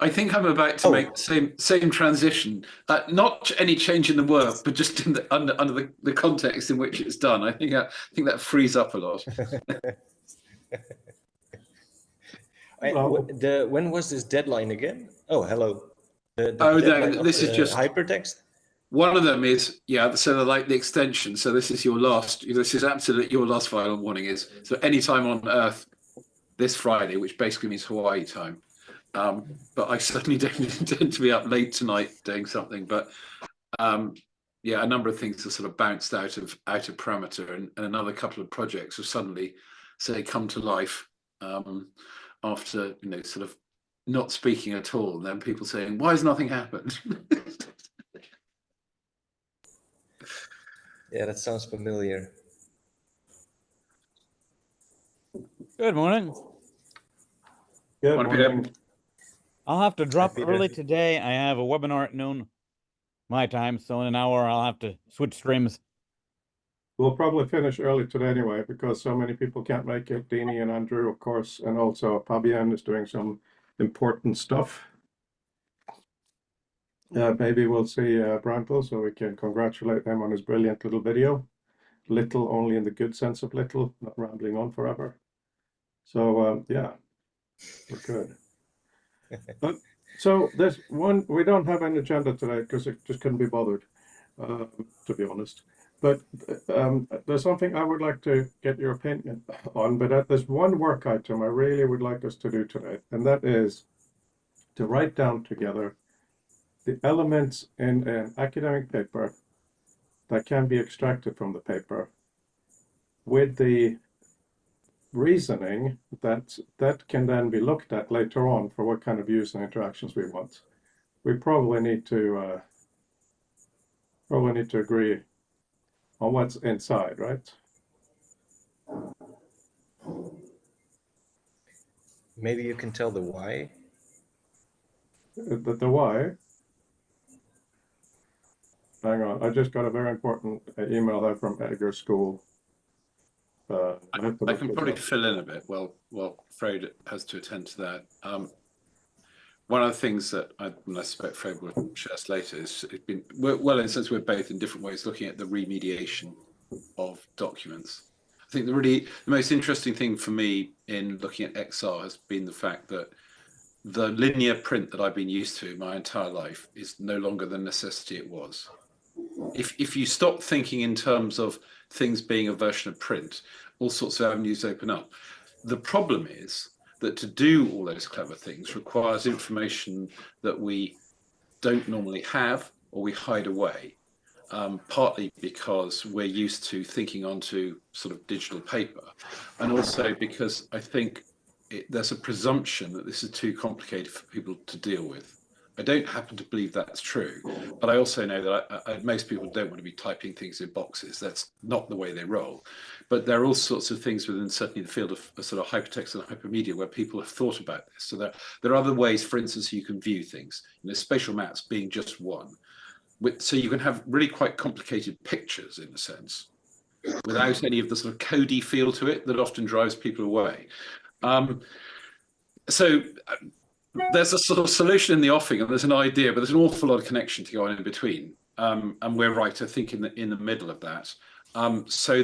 I think I'm about to make the same transition. Not any change in the work, but just in under the context in which it's done. I think that frees up a lot. When was this deadline again? Oh, hello. This is just hypertext. One of them is, so like the extension. So this is absolutely your last final warning is, so anytime on Earth this Friday, which basically means Hawaii time. But I certainly don't intend to be up late tonight doing something. But a number of things have sort of bounced out of parameter, and another couple of projects have suddenly, say, come to life after sort of not speaking at all. And then people saying, "Why has nothing happened?" Yeah, that sounds familiar. Good morning. Good morning. I'll have to drop Hi, early Peter. today. I have a webinar at noon my time, so in an hour I'll have to switch streams. We'll probably finish early today anyway, because so many people can't make it. Deanie and Andrew, of course, and also Fabian is doing some important stuff. Maybe we'll see Brantle, so we can congratulate him on his brilliant little video. Little only in the good sense of little, not rambling on forever. So yeah, we're good. So there's one, we don't have an agenda today because it just couldn't be bothered, to be honest. But there's something I would like to get your opinion on, but there's one work item I really would like us to do today, and that is to write down together the elements in an academic paper that can be extracted from the paper with the reasoning that can then be looked at later on for what kind of use and interactions we want. We probably need to agree on what's inside, right? Maybe you can tell the why. The why. Hang on, I just got a very important email there from Edgar School. I can probably fill in a bit while Fred has to attend to that. One of the things that I suspect Fred will share us later is in a sense we're both in different ways looking at the remediation of documents. I think the most interesting thing for me in looking at XR has been the fact that the linear print that I've been used to my entire life is no longer the necessity it was. If you stop thinking in terms of things being a version of print, all sorts of avenues open up. The problem is that to do all those clever things requires information that we don't normally have or we hide away, partly because we're used to thinking onto sort of digital paper, and also because I think there's a presumption that this is too complicated for people to deal with. I don't happen to believe that's true, but I also know that most people don't want to be typing things in boxes. That's not the way they roll. But there are all sorts of things within certainly the field of sort of hypertext and hypermedia where people have thought about this. So there are other ways, for instance, you can view things. Spatial maps being just one. So you can have really quite complicated pictures in a sense, without any of the sort of codey feel to it that often drives people away. There's a sort of solution in the offing, and there's an idea, but there's an awful lot of connection to go on in between. And we're right, I think, in the middle of that. So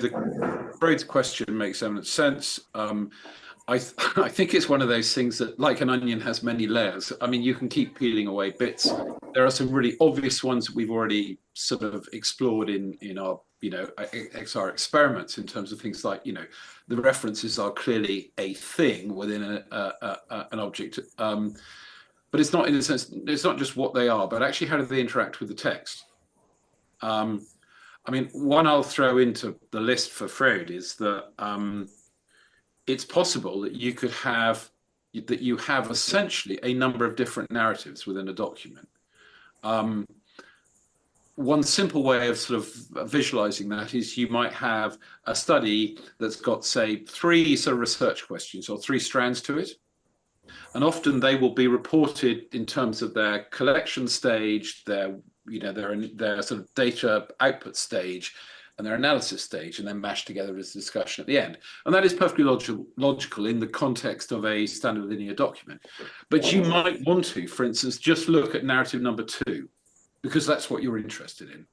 Freud's question makes eminent sense. I think it's one of those things that, like an onion, has many layers. I mean, you can keep peeling away bits. There are some really obvious ones that we've already sort of explored in our XR experiments, in terms of things like the references are clearly a thing within an object, but it's not, in a sense, it's not just what they are, but actually how do they interact with the text. I mean, one I'll throw into the list for Freud is that it's possible that you have essentially a number of different narratives within a document. One simple way of sort of visualizing that is you might have a study that's got, say, 3 sort of research questions or 3 strands to it. And often they will be reported in terms of their collection stage, their sort of data output stage, and their analysis stage, and then mashed together as a discussion at the end. And that is perfectly logical in the context of a standard linear document. But you might want to, for instance, just look at narrative number 2, because that's what you're interested in.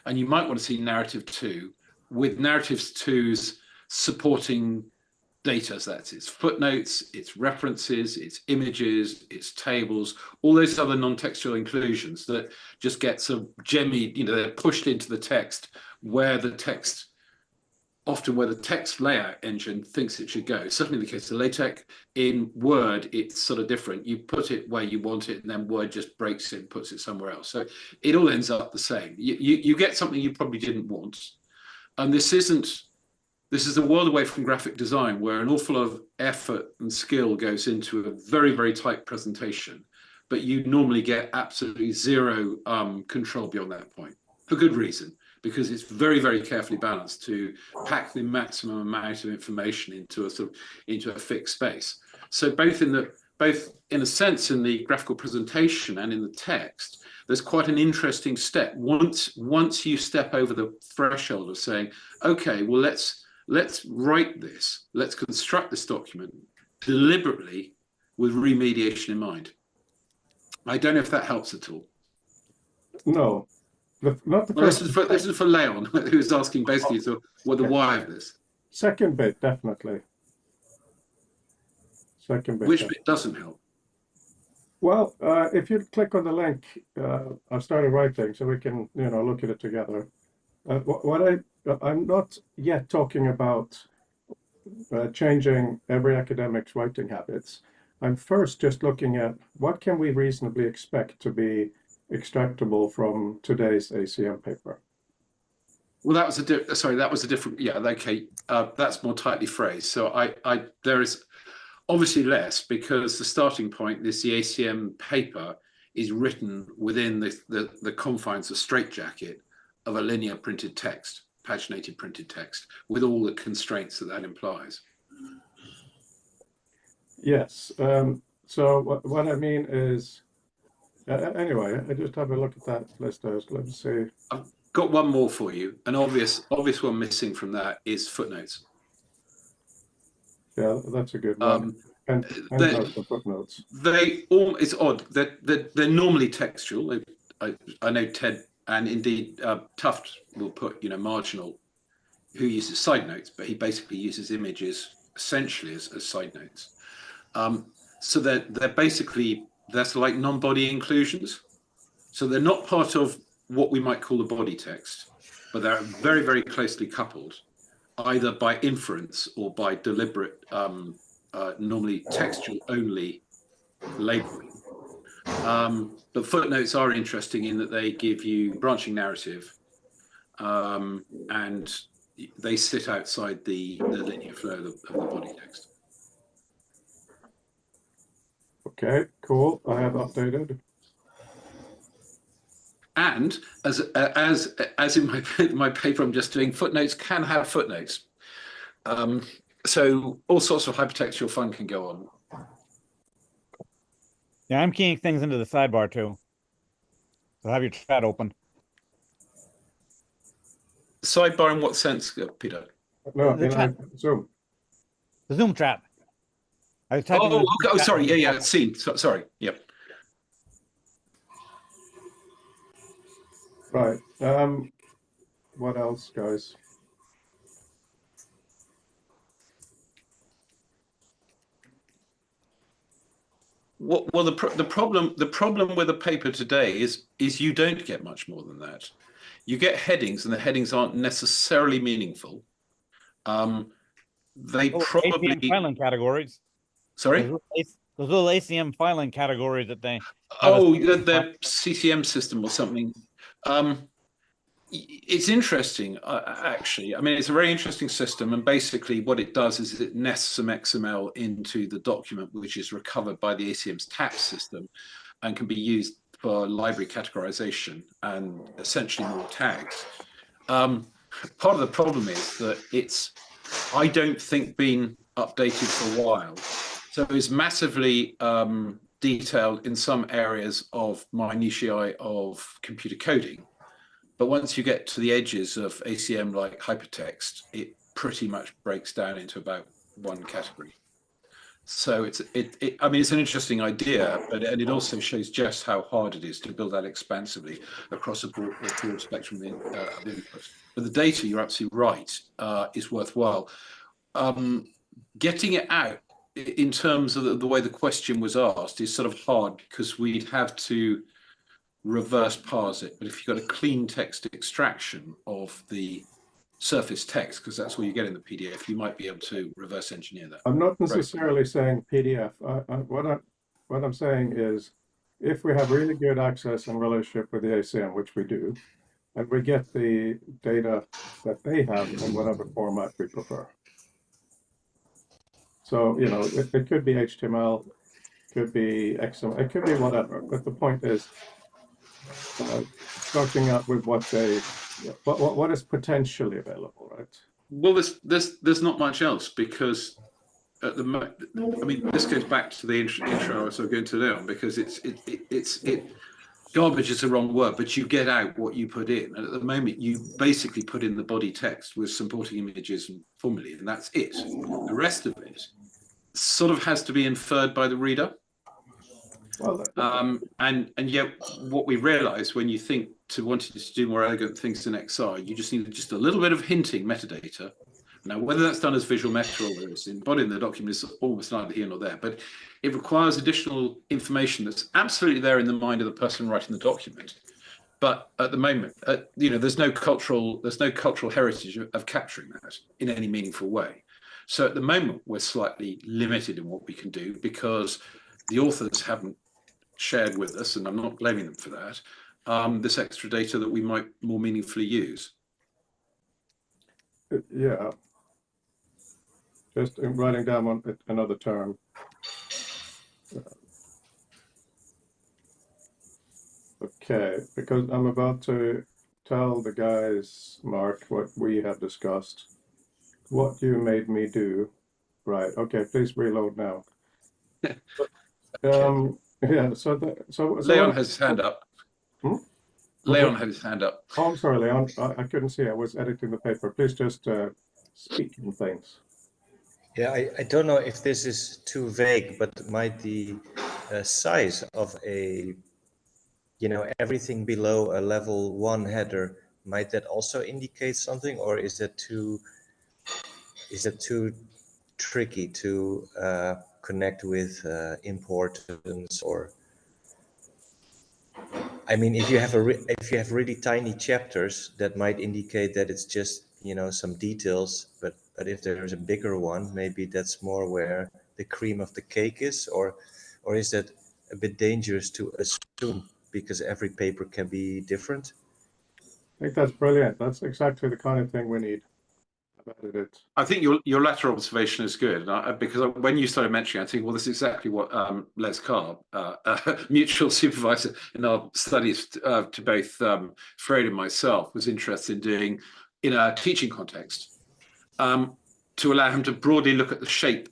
And you might want to see narrative 2 with narratives 2's supporting data. So that's its footnotes, its references, its images, its tables, all those other non-textual inclusions that just get sort of gemmy, they're pushed into the text where the text layout engine thinks it should go. Certainly in the case of LaTeX. In Word, it's sort of different. You put it where you want it, and then Word just breaks it and puts it somewhere else. So it all ends up the same. You get something you probably didn't want. And this is a world away from graphic design, where an awful lot of effort and skill goes into a very, very tight presentation, but you normally get absolutely zero control beyond that point, for good reason, because it's very, very carefully balanced to pack the maximum amount of information into a fixed space. So both in a sense in the graphical presentation and in the text, there's quite an interesting step. Once you step over the threshold of saying, okay, well, let's write this, let's construct this document deliberately with remediation in mind. I don't know if that helps at all. No, not the Well, first. this is for Leon, who's asking basically what the why of this. Second bit, definitely. Second bit. Which bit doesn't help? Well, if you click on the link, I've started writing, so we can, look at it together. I'm not yet talking about changing every academic's writing habits. I'm first just looking at what can we reasonably expect to be extractable from today's ACM paper. Well, that was a different. Yeah, okay. That's more tightly phrased. So there is obviously less, because the starting point, the ACM paper, is written within the confines of straitjacket of a linear printed text, paginated printed text, with all the constraints that implies. Yes. So what I mean is, anyway, I just have a look at that list. Let's see. I've got one more for you. An obvious one missing from that is footnotes. Yeah, that's a good one. And the footnotes. It's odd. They're normally textual. I know Ted and indeed Tufts will put marginal, who uses side notes, but he basically uses images essentially as side notes. So they're basically, that's like non-body inclusions. So they're not part of what we might call the body text, but they're very, very closely coupled, either by inference or by deliberate, normally textual only labeling. But footnotes are interesting in that they give you branching narrative, and they sit outside the linear flow of the body text. Okay, cool. I have updated. And as in my paper I'm just doing, footnotes can have footnotes. So all sorts of hypertextual fun can go on. Yeah, I'm keying things into the sidebar too. So have your chat open. Sidebar in what sense, Peter? No, The chat. Zoom. The Zoom chat. I was typing. Oh, sorry. Yeah. Seen. Sorry. Yep. Right. What else, guys? Well, the problem with the paper today is you don't get much more than that. You get headings, and the headings aren't necessarily meaningful. They probably ACM filing categories. Sorry. Those little ACM filing categories that they. Oh, the CCM system or something. It's interesting, actually. I mean, it's a very interesting system, and basically what it does is it nests some XML into the document, which is recovered by the ACM's TAP system and can be used for library categorization and essentially more tags. Part of the problem is that it's, I don't think, been updated for a while. So it's massively detailed in some areas of minutiae of computer coding. But once you get to the edges of ACM like hypertext, it pretty much breaks down into about one category. So I mean, it's an interesting idea, and it also shows just how hard it is to build that expansively across a broad spectrum of input. But the data, you're absolutely right, is worthwhile. Getting it out in terms of the way the question was asked is sort of hard because we'd have to reverse parse it. But if you've got a clean text extraction of the surface text, because that's all you get in the PDF, you might be able to reverse engineer that. I'm not necessarily saying PDF. What I'm saying is, if we have really good access and relationship with the ACM, which we do, and we get the data that they have in whatever format we prefer. So, you know, it could be HTML, could be XML, it could be whatever. But the point is, starting out with what is potentially available, right? Well, there's not much else because at the I mean, this goes back to the intro I was going to now, because it's garbage is the wrong word, but you get out what you put in, and at the moment you basically put in the body text with supporting images and formulae, and that's it. The rest of it sort of has to be inferred by the reader. Well, and yet what we realize when you think to wanting to do more elegant things in XR, you just need just a little bit of hinting metadata. Now, whether that's done as visual meta or it's embodied in the document is almost neither here nor there, but it requires additional information that's absolutely there in the mind of the person writing the document. But at the moment, you know, there's no cultural heritage of capturing that in any meaningful way. So at the moment, we're slightly limited in what we can do because the authors haven't shared with us, and I'm not blaming them for that, this extra data that we might more meaningfully use. yeah. Just writing down another term. Okay, because I'm about to tell the guys, Mark, what we have discussed. What you made me do. Right, okay, please reload now. Yeah, so Leon has his hand up. Hmm? Leon had his hand up. Oh, I'm sorry, Leon. I couldn't see. I was editing the paper. Please just speak in things. Yeah, I don't know if this is too vague, but might the size of a, you know, everything below a level 1 header, might that also indicate something, or is that too tricky to connect with importance? Or, I mean, if you have really tiny chapters, that might indicate that it's just, you know, some details, but if there's a bigger one, maybe that's more where the cream of the cake is, or is that a bit dangerous to assume because every paper can be different? I think that's brilliant. That's exactly the kind of thing we need. I think your latter observation is good, because when you started mentioning, I think, well, this is exactly what Les Carr, mutual supervisor in our studies to both Freud and myself, was interested in doing in a teaching context, to allow him to broadly look at the shape.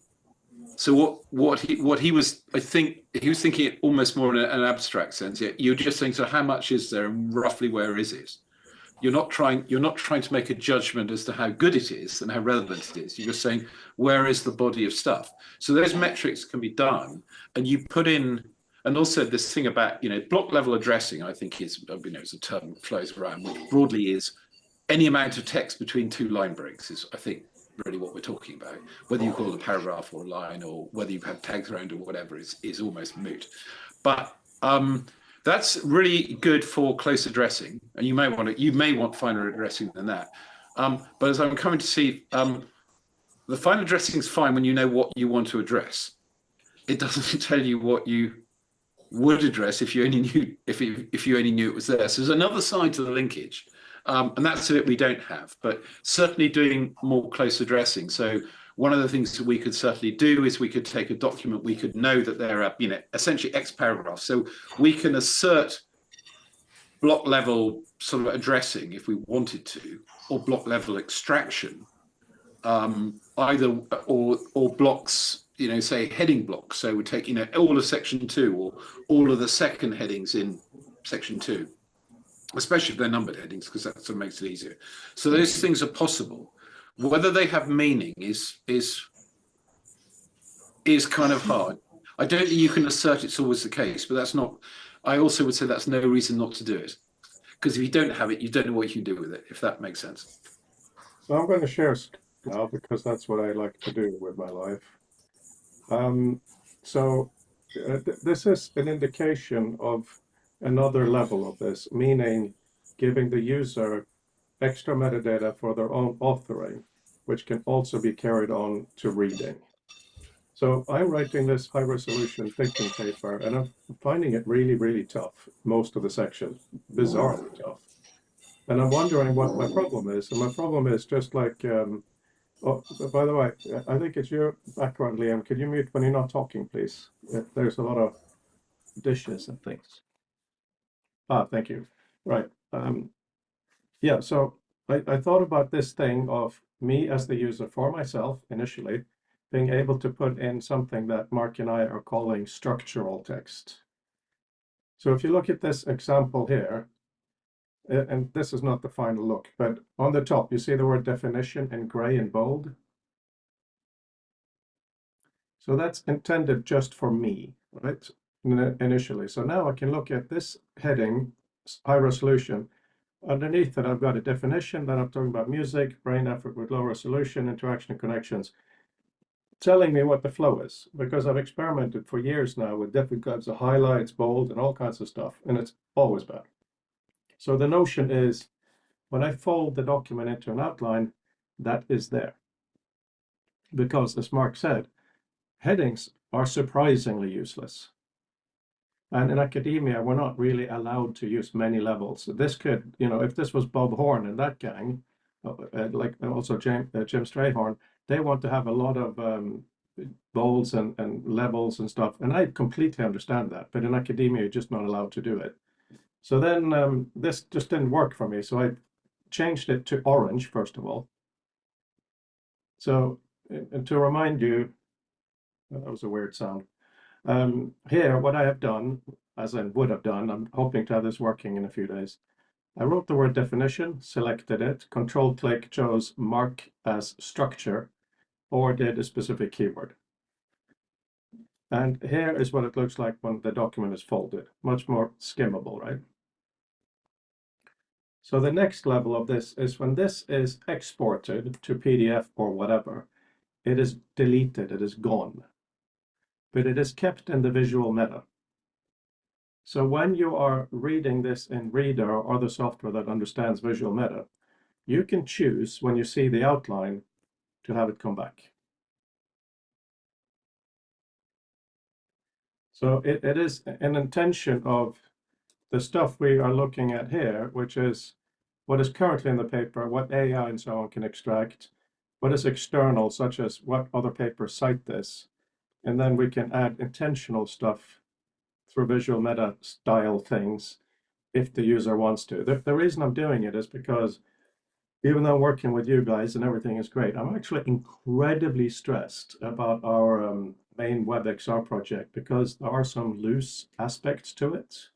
So what he was, I think he was thinking it almost more in an abstract sense. You're just saying, so how much is there and roughly where is it? You're not trying to make a judgment as to how good it is and how relevant it is. You're just saying, where is the body of stuff? So those metrics can be done, and you put in, and also this thing about, you know, block level addressing, I think is, you know, it's a term that flows around, which broadly is any amount of text between two line breaks is, I think, really what we're talking about. Whether you call it a paragraph or a line, or whether you have tags around or whatever is almost moot. But that's really good for close addressing, and you may want finer addressing than that. But as I'm coming to see, the fine addressing is fine when you know what you want to address. It doesn't tell you what you would address if you only knew if you only knew it was there. So there's another side to the linkage, and that's it we don't have. But certainly doing more close addressing. So one of the things that we could certainly do is we could take a document, we could know that there are, you know, essentially X paragraphs. So we can assert block level sort of addressing if we wanted to, or block level extraction, either or blocks, you know, say heading blocks. So we take, you know, all of section 2 or all of the second headings in section 2. especially if they're numbered headings, because that sort of makes it easier. So those things are possible. Whether they have meaning is kind of hard. I don't think you can assert it's always the case, but that's not. I also would say that's no reason not to do it, because if you don't have it, you don't know what you can do with it. If that makes sense. So I'm going to share now because that's what I like to do with my life. So this is an indication of another level of this, meaning giving the user extra metadata for their own authoring, which can also be carried on to reading. So I'm writing this high resolution thinking paper, and I'm finding it really, really tough, most of the sections, bizarrely tough. And I'm wondering what my problem is. And my problem is just like, oh, by the way, I think it's your background, Liam. Could you mute when you're not talking, please? There's a lot of dishes and things. Ah, thank you. Right. Yeah, so I thought about this thing of me as the user for myself initially, being able to put in something that Mark and I are calling structural text. So if you look at this example here, and this is not the final look, but on the top, you see the word definition in gray and bold. So that's intended just for me, right? Initially. So now I can look at this heading, high resolution. Underneath that, I've got a definition that I'm talking about music, brain effort with low resolution, interaction and connections, telling me what the flow is, because I've experimented for years now with different kinds of highlights, bold, and all kinds of stuff, and it's always bad. So the notion is, when I fold the document into an outline, that is there. Because, as Mark said, headings are surprisingly useless. And in academia, we're not really allowed to use many levels. This could, if this was Bob Horn and that gang, like also Jim Strayhorn, they want to have a lot of bolds and levels and stuff. And I completely understand that. But in academia, you're just not allowed to do it. So then this just didn't work for me. So I changed it to orange, first of all. So and to remind you, that was a weird sound. Here, what I have done, as I would have done, I'm hoping to have this working in a few days. I wrote the word definition, selected it, control-click, chose mark as structure, or did a specific keyword. And here is what it looks like when the document is folded. Much more skimmable, right? So the next level of this is when this is exported to PDF or whatever, it is deleted, it is gone. But it is kept in the visual meta. So when you are reading this in Reader or other software that understands visual meta, you can choose when you see the outline to have it come back. So it is an intention of the stuff we are looking at here, which is what is currently in the paper, what AI and so on can extract, what is external, such as what other papers cite this, and then we can add intentional stuff through visual meta style things if the user wants to. The reason I'm doing it is because even though I'm working with you guys and everything is great, I'm actually incredibly stressed about our main WebXR project because there are some loose aspects to it.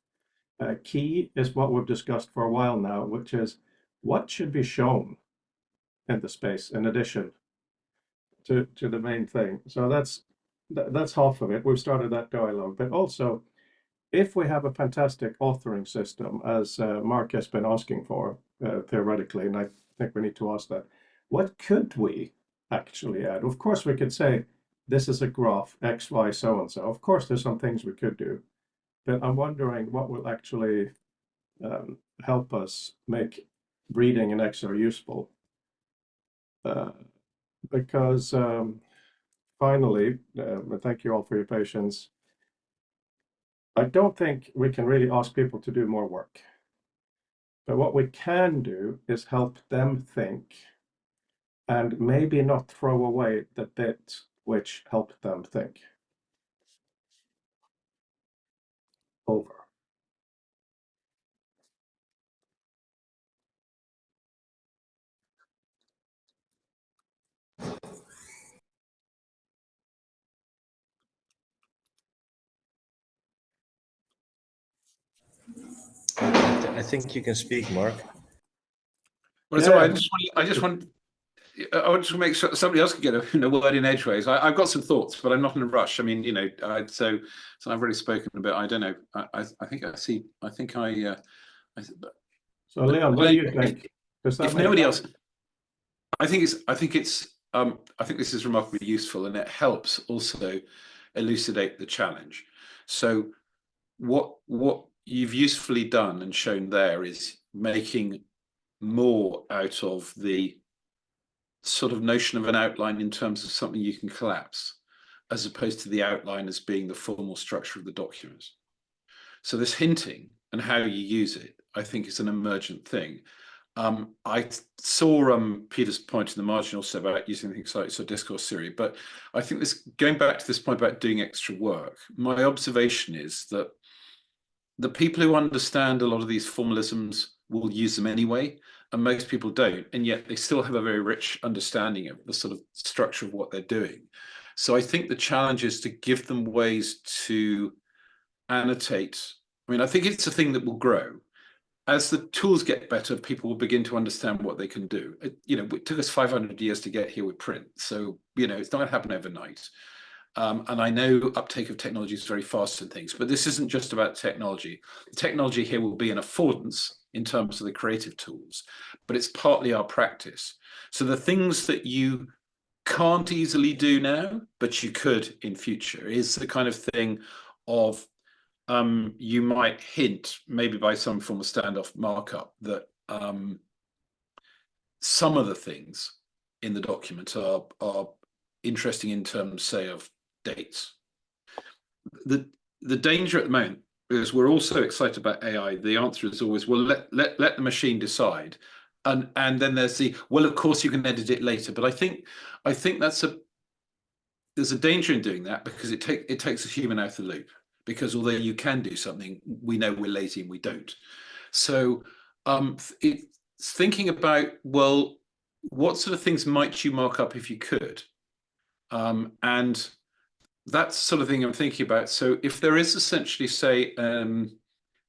Key is what we've discussed for a while now, which is what should be shown in the space in addition to the main thing. So that's half of it. We've started that dialogue, but also if we have a fantastic authoring system, as Mark has been asking for theoretically, and I think we need to ask that, what could we actually add? Of course, we could say this is a graph, X, Y, so and so. Of course, there's some things we could do, but I'm wondering what will actually help us make reading in Excel useful. Because finally, thank you all for your patience. I don't think we can really ask people to do more work. But what we can do is help them think and maybe not throw away the bit which helped them think. Over. I think you can speak, Mark. Well, so Yeah. I just want to make sure somebody else can get a word in edgeways. I've got some thoughts, but I'm not in a rush. I mean, so I've already spoken a bit. I don't know. I think I see. I think I. So Leon, what do you think? Does that If make nobody sense? else, I think this is remarkably useful, and it helps also elucidate the challenge. So what you've usefully done and shown there is making more out of the sort of notion of an outline in terms of something you can collapse, as opposed to the outline as being the formal structure of the document. So this hinting and how you use it, I think, is an emergent thing. I saw Peter's point in the margin also about using things like discourse theory, but I think this, going back to this point about doing extra work, my observation is that the people who understand a lot of these formalisms will use them anyway, and most people don't, and yet they still have a very rich understanding of the sort of structure of what they're doing. So I think the challenge is to give them ways to annotate. I mean, I think it's a thing that will grow. As the tools get better, people will begin to understand what they can do. It took us 500 years to get here with print, so it's not going to happen overnight. And I know uptake of technology is very fast in things, but this isn't just about technology. The technology here will be an affordance in terms of the creative tools, but it's partly our practice. So the things that you can't easily do now, but you could in future, is the kind of thing of you might hint, maybe by some form of standoff markup, that some of the things in the document are interesting in terms, say, of dates. The danger at the moment, because we're also excited about AI, the answer is always, well, let the machine decide, and then there's well, of course you can edit it later. But I think there's a danger in doing that, because it takes a human out of the loop. Because although you can do something, we know we're lazy and we don't. So it's thinking about, well, what sort of things might you mark up if you could? And that's sort of thing I'm thinking about. So if there is essentially, say, an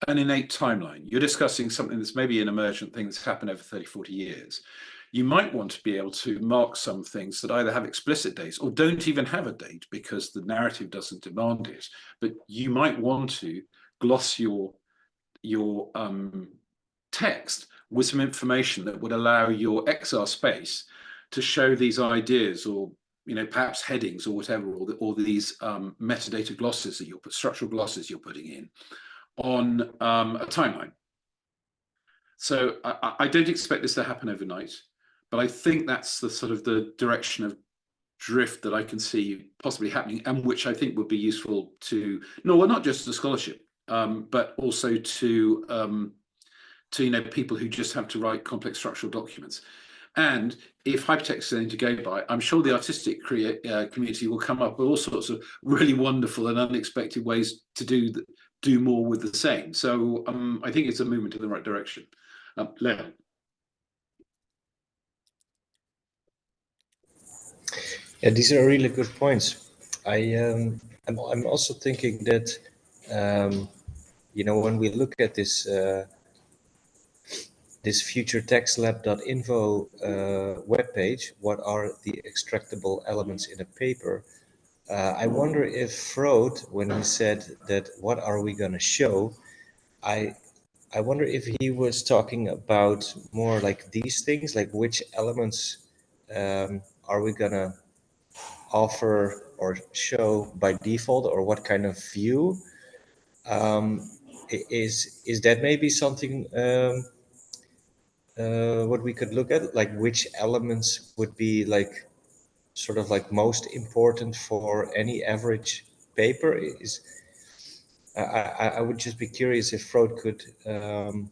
innate timeline, you're discussing something that's maybe an emergent thing that's happened over 30, 40 years, you might want to be able to mark some things that either have explicit dates or don't even have a date because the narrative doesn't demand it. But you might want to gloss your text with some information that would allow your XR space to show these ideas, or perhaps headings or whatever, or these metadata glosses that structural glosses you're putting in on a timeline. So I don't expect this to happen overnight, but I think that's the sort of the direction of drift that I can see possibly happening, and which I think would be useful to not just the scholarship, but also to people who just have to write complex structural documents. And if hypertext is anything to go by, I'm sure the artistic community will come up with all sorts of really wonderful and unexpected ways to do more with the same. So I think it's a movement in the right direction. Leon. Yeah, these are really good points. I'm also thinking that when we look at this this futuretextlab.info webpage, what are the extractable elements in a paper? I wonder if Freud, when he said that, what are we going to show? I wonder if he was talking about more like these things, like which elements are we going to offer or show by default, or what kind of view? Is that maybe something what we could look at, like which elements would be like sort of like most important for any average paper? I would just be curious if Freud could tell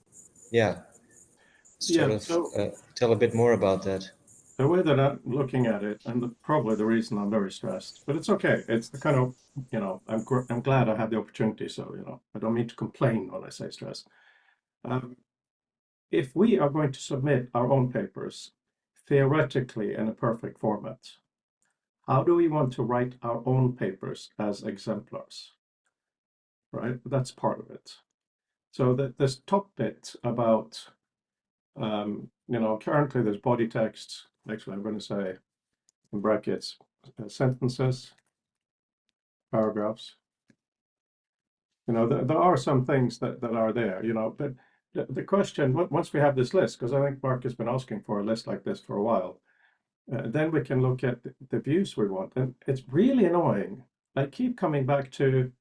a bit more about that. The way that I'm looking at it, and probably the reason I'm very stressed, but it's okay. It's the kind of, I'm glad I have the opportunity. So, I don't mean to complain when I say stress. If we are going to submit our own papers, theoretically in a perfect format, how do we want to write our own papers as exemplars? Right? That's part of it. So that this top bit about, currently there's body text. Actually, I'm going to say in brackets, sentences, paragraphs. There are some things that are there, but the question, once we have this list, because I think Mark has been asking for a list like this for a while, then we can look at the views we want. And it's really annoying. I keep coming back to,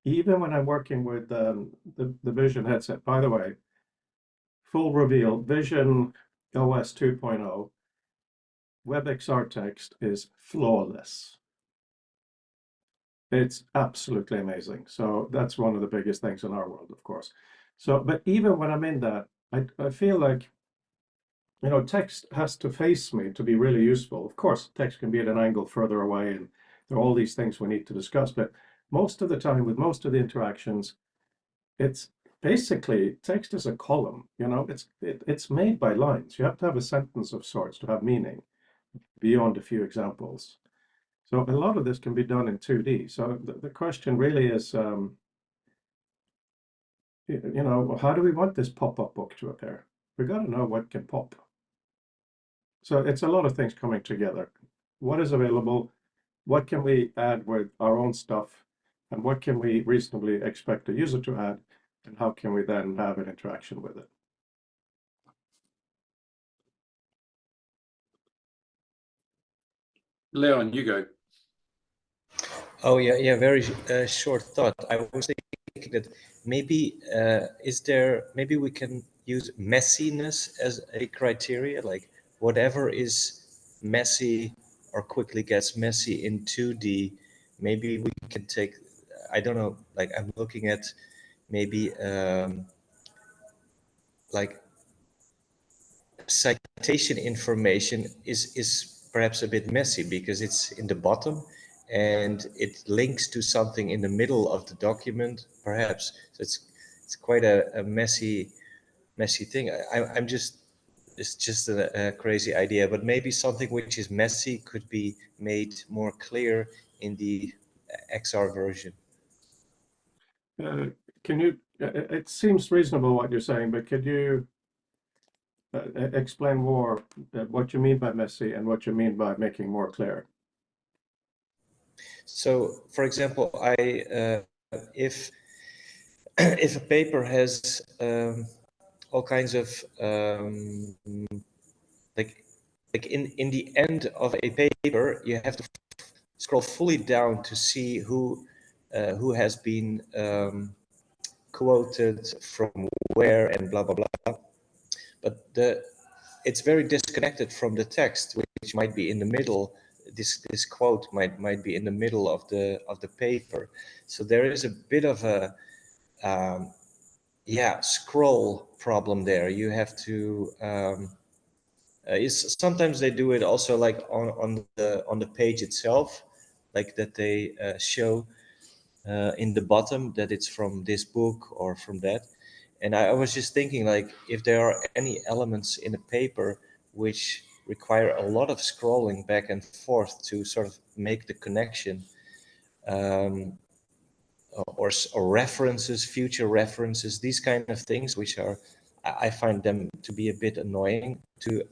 even when I'm working with the Vision headset, by the way, full reveal, Vision OS 2.0, WebXR text is flawless. It's absolutely amazing. So that's one of the biggest things in our world, of course. So, but even when I'm in that, I feel like, text has to face me to be really useful. Of course, text can be at an angle further away, and there are all these things we need to discuss. But most of the time, with most of the interactions, it's basically text is a column. It's made by lines. You have to have a sentence of sorts to have meaning beyond a few examples. So a lot of this can be done in 2D. So the question really is, how do we want this pop-up book to appear? We got to know what can pop. So it's a lot of things coming together. What is available? What can we add with our own stuff? And what can we reasonably expect a user to add? And how can we then have an interaction with it? Leon, you go. Oh yeah, very short thought. I was thinking that maybe maybe we can use messiness as a criteria, like whatever is messy or quickly gets messy in 2D, maybe we can take, I don't know, like I'm looking at maybe like citation information is perhaps a bit messy because it's in the bottom and it links to something in the middle of the document, perhaps. So it's quite a messy thing. I'm just, it's just a crazy idea, but maybe something which is messy could be made more clear in the XR version. Can you? It seems reasonable what you're saying, but could you explain more what you mean by messy and what you mean by making more clear? So, for example, if if a paper has all kinds of like in the end of a paper, you have to scroll fully down to see who has been quoted from where and blah blah blah. But it's very disconnected from the text, which might be in the middle. This quote might be in the middle of the paper. So there is a bit of a scroll problem there. You have to sometimes they do it also like on the page itself, like that they show in the bottom that it's from this book or from that. And I was just thinking, like, if there are any elements in a paper which require a lot of scrolling back and forth to sort of make the connection, or references, future references, these kind of things, which are, I find them to be a bit annoying to,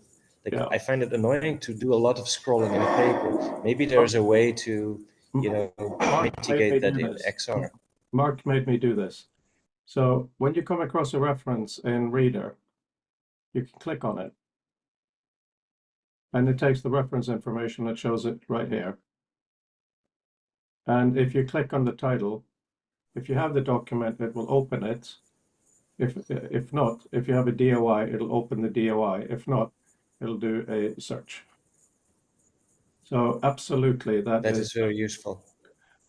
like, Yeah. I find it annoying to do a lot of scrolling in a paper. Maybe there's a way to, mitigate that in XR. Mark made me do this. So when you come across a reference in Reader, you can click on it. And it takes the reference information that shows it right here. And if you click on the title, if you have the document, it will open it. If not, if you have a DOI, it'll open the DOI. If not, it'll do a search. So absolutely, that is very useful.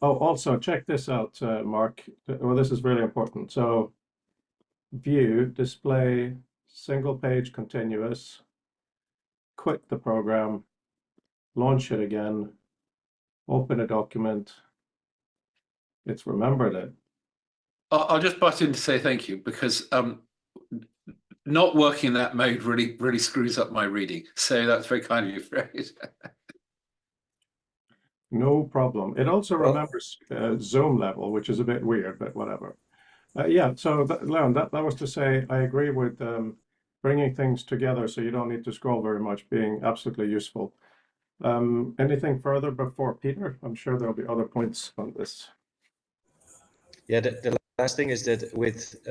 Oh, also check this out, Mark. Well, this is really important. So view, display, single page continuous, quit the program, launch it again, open a document. It's remembered it. I'll just butt in to say thank you, because not working in that mode really screws up my reading. So that's very kind of you, Fred. No problem. It also remembers zoom level, which is a bit weird, but whatever. Yeah, so Leon, that was to say, I agree with bringing things together so you don't need to scroll very much, being absolutely useful. Anything further before Peter? I'm sure there'll be other points on this. Yeah, the last thing is that with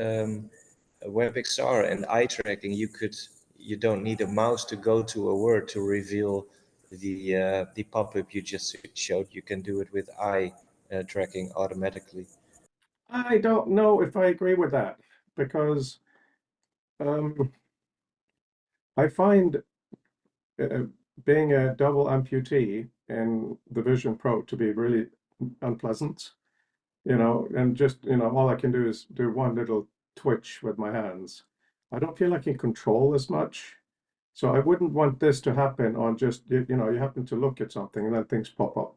WebXR and eye tracking, you don't need a mouse to go to a word to reveal the pop-up you just showed. You can do it with eye tracking automatically. I don't know if I agree with that because I find uh, being a double amputee in the Vision Pro to be really unpleasant, and just, all I can do is do one little twitch with my hands. I don't feel I can control as much. So I wouldn't want this to happen on just, you happen to look at something and then things pop up.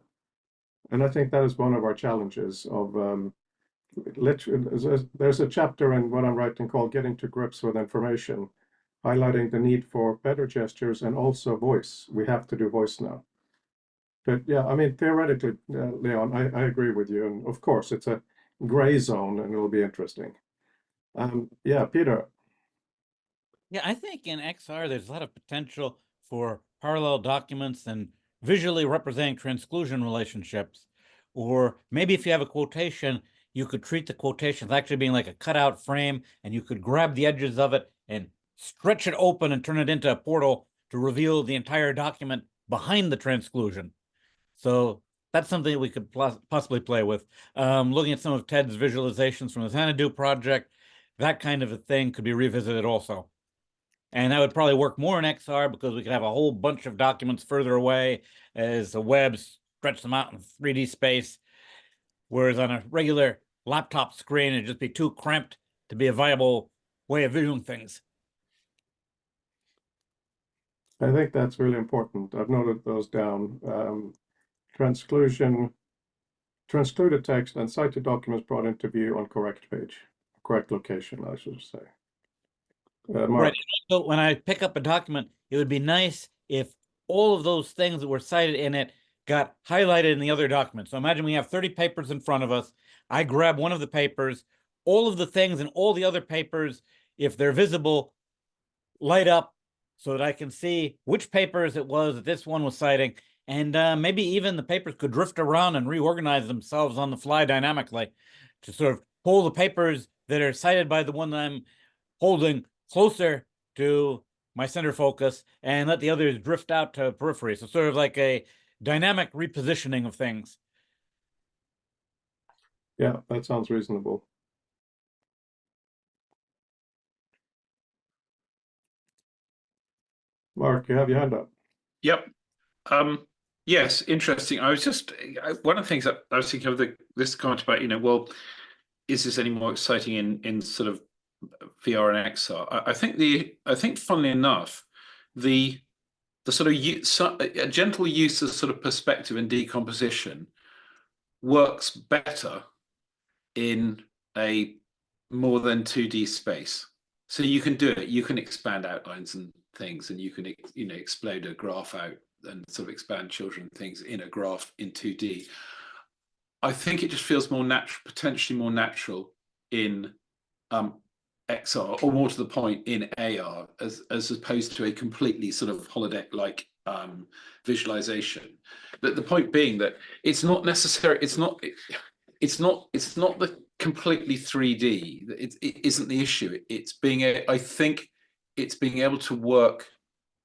And I think that is one of our challenges of literally, there's a chapter in what I'm writing called Getting to Grips with Information, highlighting the need for better gestures and also voice. We have to do voice now. But yeah, I mean, theoretically, Leon, I agree with you. And of course, it's a gray zone and it'll be interesting. Yeah, Peter. Yeah, I think in XR there's a lot of potential for parallel documents and visually representing transclusion relationships. Or maybe if you have a quotation, you could treat the quotation as actually being like a cutout frame, and you could grab the edges of it and stretch it open and turn it into a portal to reveal the entire document behind the transclusion. So that's something we could possibly play with. Looking at some of Ted's visualizations from the Xanadu project, that kind of a thing could be revisited also. And that would probably work more in XR because we could have a whole bunch of documents further away as the web stretch them out in 3D space. Whereas on a regular laptop screen, it'd just be too cramped to be a viable way of viewing things. I think that's really important. I've noted those down. Transclusion, transcluded text and cited documents brought into view on correct page, correct location, I should say. Mark. Right. So when I pick up a document, it would be nice if all of those things that were cited in it got highlighted in the other document. So imagine we have 30 papers in front of us. I grab one of the papers, all of the things in all the other papers, if they're visible, light up so that I can see which papers it was that this one was citing. And maybe even the papers could drift around and reorganize themselves on the fly dynamically to sort of pull the papers that are cited by the one that I'm holding closer to my center focus and let the others drift out to periphery. So sort of like a dynamic repositioning of things. Yeah, that sounds reasonable. Mark, you have your hand up. Yep. Yes, interesting. I was just one of the things that I was thinking of this comment about, well, is this any more exciting in sort of VR and XR? I think funnily enough, the sort of a gentle use of sort of perspective and decomposition works better in a more than 2D space. So you can do it. You can expand outlines and things, and you can explode a graph out and sort of expand children things in a graph in 2D. I think it just feels more natural, potentially more natural in XR, or more to the point in AR, as opposed to a completely sort of holodeck-like visualization. But the point being that it's not necessary. It's not the completely 3D. It isn't the issue. I think it's being able to work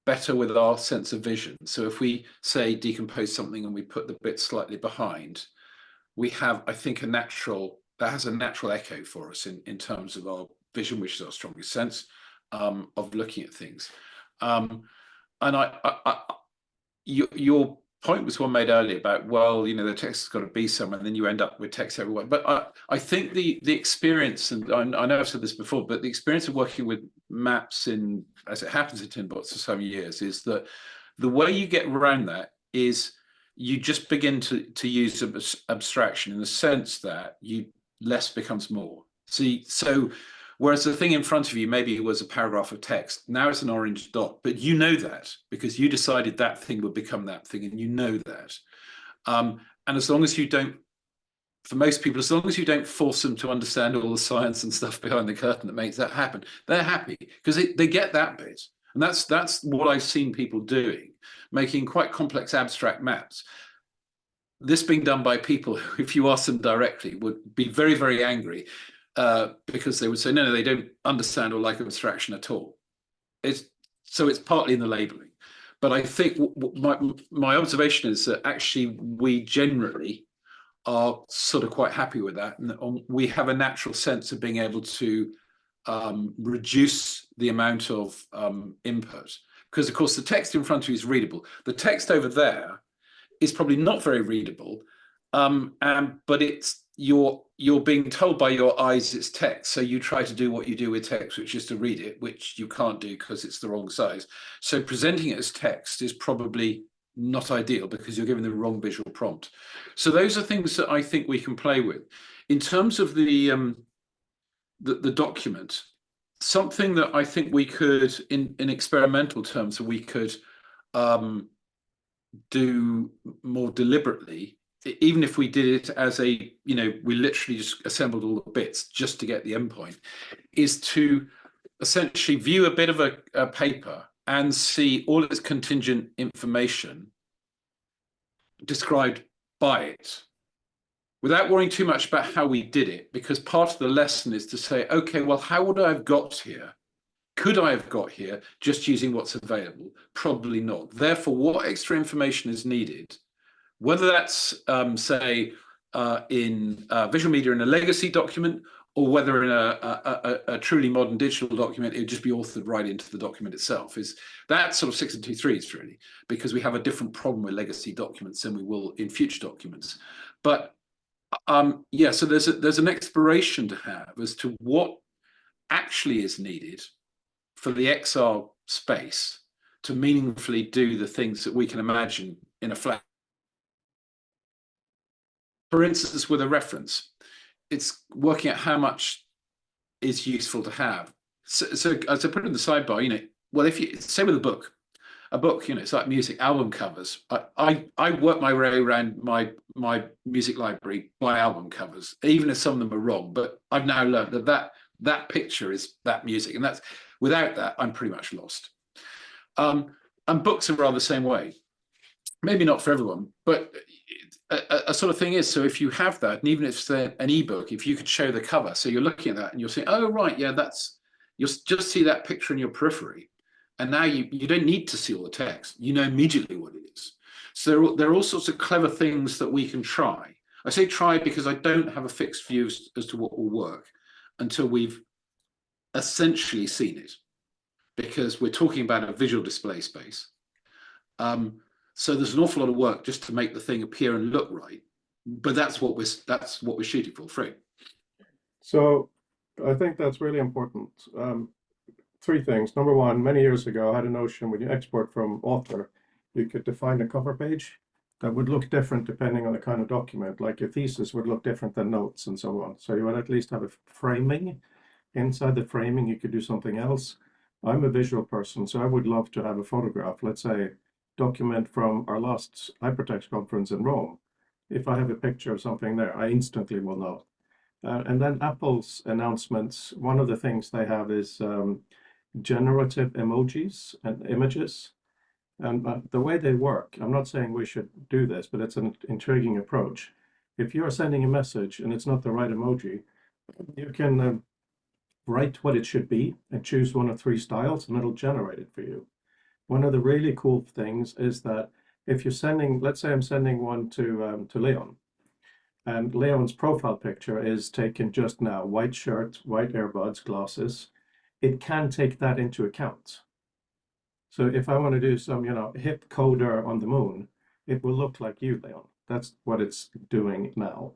better with our sense of vision. So if we say decompose something and we put the bit slightly behind, we have, I think, that has a natural echo for us in terms of our vision, which is our strongest sense of looking at things. And your point was one made earlier about, well, the text has got to be somewhere, and then you end up with text everywhere. But I think the experience, and I know I've said this before, but the experience of working with maps as it happens in Tinbox for so many years, is that the way you get around that is you just begin to use abstraction in the sense that less becomes more. So whereas the thing in front of you maybe it was a paragraph of text, now it's an orange dot, but you know that because you decided that thing would become that thing, and you know that. And as long as you don't for most people, as long as you don't force them to understand all the science and stuff behind the curtain that makes that happen, they're happy because they get that bit. And that's what I've seen people doing, making quite complex abstract maps. This being done by people who, if you ask them directly, would be very, very angry because they would say, no, they don't understand or like abstraction at all. So it's partly in the labeling. But I think my observation is that actually we generally are sort of quite happy with that. And we have a natural sense of being able to reduce the amount of input. Because, of course, the text in front of you is readable. The text over there is probably not very readable, but it's you're being told by your eyes it's text. So you try to do what you do with text, which is to read it, which you can't do because it's the wrong size. So presenting it as text is probably not ideal because you're given the wrong visual prompt. So those are things that I think we can play with. In terms of the document, something that I think we could, in experimental terms, we could do more deliberately, even if we did it as a, we literally just assembled all the bits just to get the endpoint, is to essentially view a bit of a paper and see all its contingent information described by it, without worrying too much about how we did it, because part of the lesson is to say, okay, well, how would I have got here? Could I have got here just using what's available? Probably not. Therefore, what extra information is needed, whether that's, say, in visual media in a legacy document, or whether in a truly modern digital document, it would just be authored right into the document itself. Is that sort of 6 and 2 3s really, because we have a different problem with legacy documents than we will in future documents. But yeah, so there's an exploration to have as to what actually is needed for the XR space to meaningfully do the things that we can imagine in a flat. For instance, with a reference, it's working out how much is useful to have. So as I put it in the sidebar, well, if you say with a book, it's like music, album covers. I work my way around my music library by album covers, even if some of them are wrong. But I've now learned that picture is that music, and that's without that, I'm pretty much lost. And books are rather the same way. Maybe not for everyone, but a sort of thing is, so if you have that, and even if it's an ebook, if you could show the cover, so you're looking at that and you're saying, oh, right, yeah, you'll just see that picture in your periphery. And now you don't need to see all the text. You know immediately what it is. So there are all sorts of clever things that we can try. I say try because I don't have a fixed view as to what will work until we've essentially seen it, because we're talking about a visual display space. So there's an awful lot of work just to make the thing appear and look right, but that's what we're shooting for, Fred. So I think that's really important. 3 things. Number one, many years ago, I had a notion when you export from author, you could define a cover page that would look different depending on the kind of document, like your thesis would look different than notes and so on. So you would at least have a framing. Inside the framing, you could do something else. I'm a visual person, so I would love to have a photograph, let's say, document from our last Hypertext conference in Rome. If I have a picture of something there, I instantly will know. And then Apple's announcements, one of the things they have is generative emojis and images. And the way they work, I'm not saying we should do this, but it's an intriguing approach. If you're sending a message and it's not the right emoji, you can write what it should be and choose one of 3 styles and it'll generate it for you. One of the really cool things is that if you're sending, let's say I'm sending one to Leon, and Leon's profile picture is taken just now, white shirt, white earbuds, glasses, it can take that into account. So if I want to do some, hip coder on the moon, it will look like you, Leon. That's what it's doing now.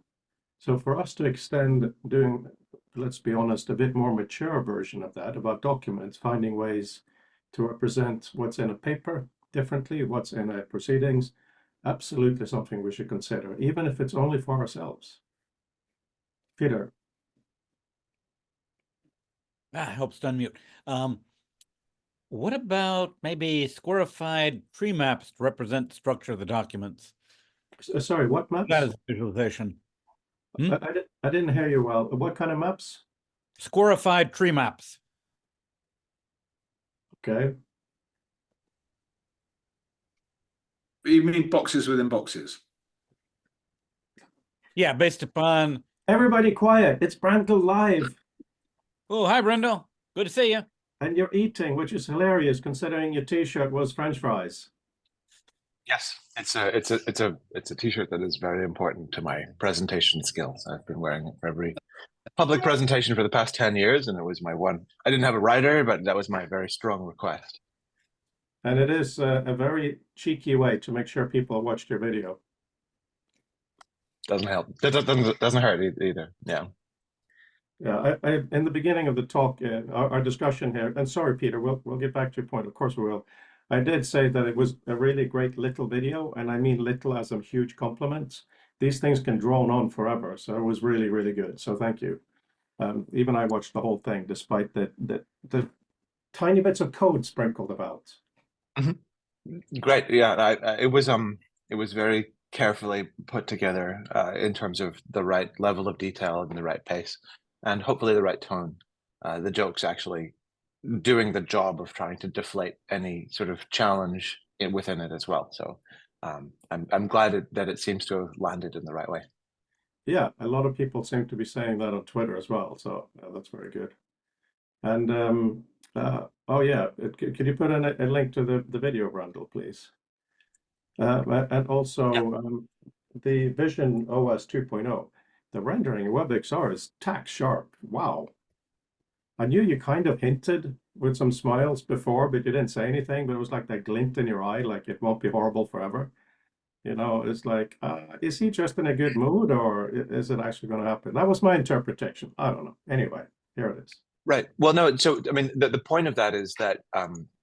So for us to extend doing, let's be honest, a bit more mature version of that, about documents, finding ways to represent what's in a paper differently, what's in a proceedings, absolutely something we should consider, even if it's only for ourselves. Peter. Helps to unmute. What about maybe squarified tree maps to represent the structure of the documents? Sorry, what maps? That is visualization. Hmm? I didn't hear you well. What kind of maps? Squarified tree maps. Okay. You mean boxes within boxes? Yeah, based upon. Everybody quiet. It's Brandl Live. Oh, hi, Brendel. Good to see you. And you're eating, which is hilarious considering your t-shirt was French fries. Yes, it's a t-shirt that is very important to my presentation skills. I've been wearing it for every public presentation for the past 10 years, and it was my one. I didn't have a writer, but that was my very strong request. And it is a very cheeky way to make sure people watched your video. Doesn't help. That doesn't hurt either. Yeah. Yeah, I in the beginning of the talk, our discussion here, and sorry, Peter, we'll get back to your point. Of course we will. I did say that it was a really great little video, and I mean little as a huge compliment. These things can drone on forever, so it was really, really good. So thank you. Even I watched the whole thing, despite the tiny bits of code sprinkled about. Great. Yeah, it was very carefully put together in terms of the right level of detail and the right pace, and hopefully the right tone. The joke's actually doing the job of trying to deflate any sort of challenge within it as well. So I'm glad that it seems to have landed in the right way. Yeah, a lot of people seem to be saying that on Twitter as well, so that's very good. And oh yeah, could you put in a link to the video, Brandl, please? And also the Vision OS 2.0, the rendering in WebXR is tack sharp. Wow. I knew you kind of hinted with some smiles before, but you didn't say anything, but it was like that glint in your eye, like it won't be horrible forever. You know, it's like, is he just in a good mood or is it actually going to happen? That was my interpretation. I don't know. Anyway, here it is. Right. Well, no. So, I mean, the point of that is that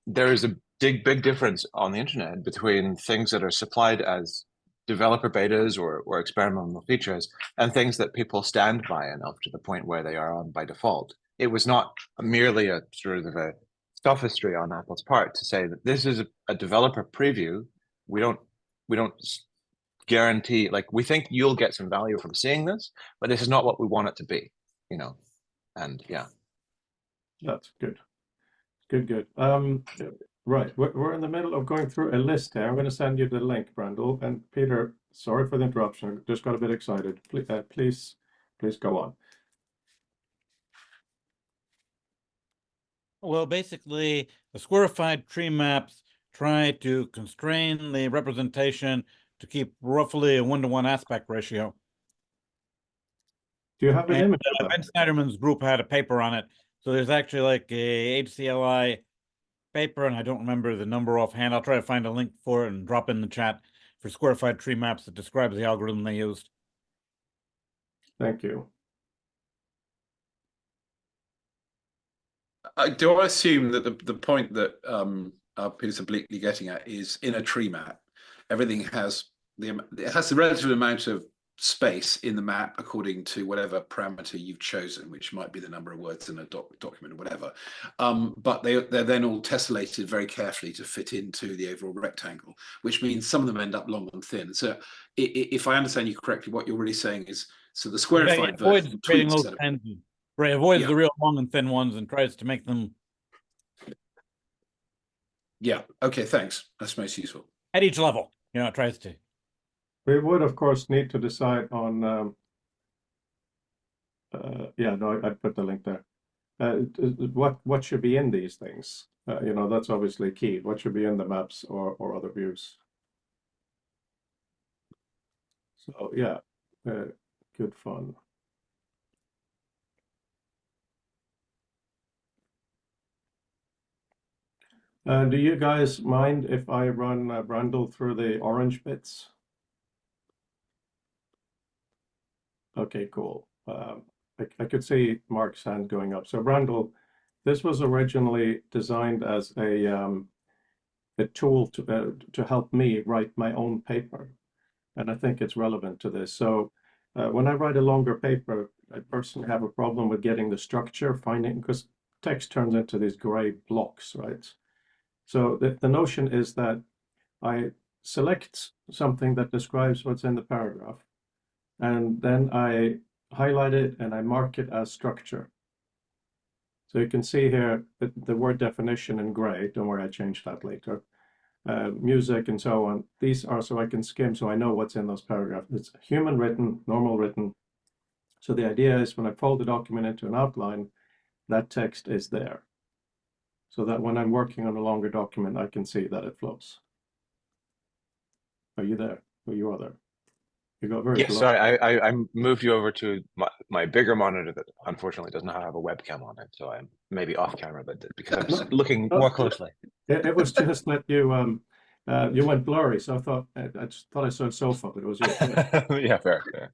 there is a big difference on the internet between things that are supplied as developer betas or experimental features and things that people stand by enough to the point where they are on by default. It was not merely a sort of a sophistry on Apple's part to say that this is a developer preview. We don't guarantee, like, we think you'll get some value from seeing this, but this is not what we want it to be, you know. And yeah. That's good. Good. Right. We're in the middle of going through a list here. I'm going to send you the link, Brandl. And Peter, sorry for the interruption. I just got a bit excited. Please go on. Well, basically, the squarified tree maps try to constrain the representation to keep roughly a 1-to-1 aspect ratio. Do you have an And, image of Ben that? Snyderman's group had a paper on it. So there's actually like a HCLI paper, and I don't remember the number offhand. I'll try to find a link for it and drop in the chat for squarified tree maps that describes the algorithm they used. Thank you. Do I assume that the point that Peter's obliquely getting at is in a tree map, everything has the relative amount of space in the map according to whatever parameter you've chosen, which might be the number of words in a document or whatever. But they're then all tessellated very carefully to fit into the overall rectangle, which means some of them end up long and thin. So if I understand you correctly, what you're really saying is, so the squarified version tweaks that. Right, avoids the real long and thin ones and tries to make them. Yeah. Okay. Thanks. That's most useful. At each level, you know, it tries to. We would, of course, need to decide on. Yeah, no, I put the link there. What should be in these things? You know, that's obviously key. What should be in the maps or other views? So yeah, good fun. Do you guys mind if I run Brandl through the orange bits? Okay, cool. I could see Mark's hand going up. So Brandl, this was originally designed as a tool to help me write my own paper, and I think it's relevant to this. So when I write a longer paper, I personally have a problem with getting the structure, finding, because text turns into these gray blocks, right? So the notion is that I select something that describes what's in the paragraph, and then I highlight it and I mark it as structure. So you can see here the word definition in gray. Don't worry, I changed that later. Music and so on. These are so I can skim, so I know what's in those paragraphs. It's human written, normal written. So the idea is when I fold the document into an outline, that text is there. So that when I'm working on a longer document, I can see that it flows. Are you there? Oh, you are there. You got very Yes, close. sorry, I moved you over to my bigger monitor that unfortunately does not have a webcam on it, so I'm maybe off camera, but because I'm just looking more closely. It was just that you went blurry, so I just thought I saw a sofa, but it was you. Yeah, fair.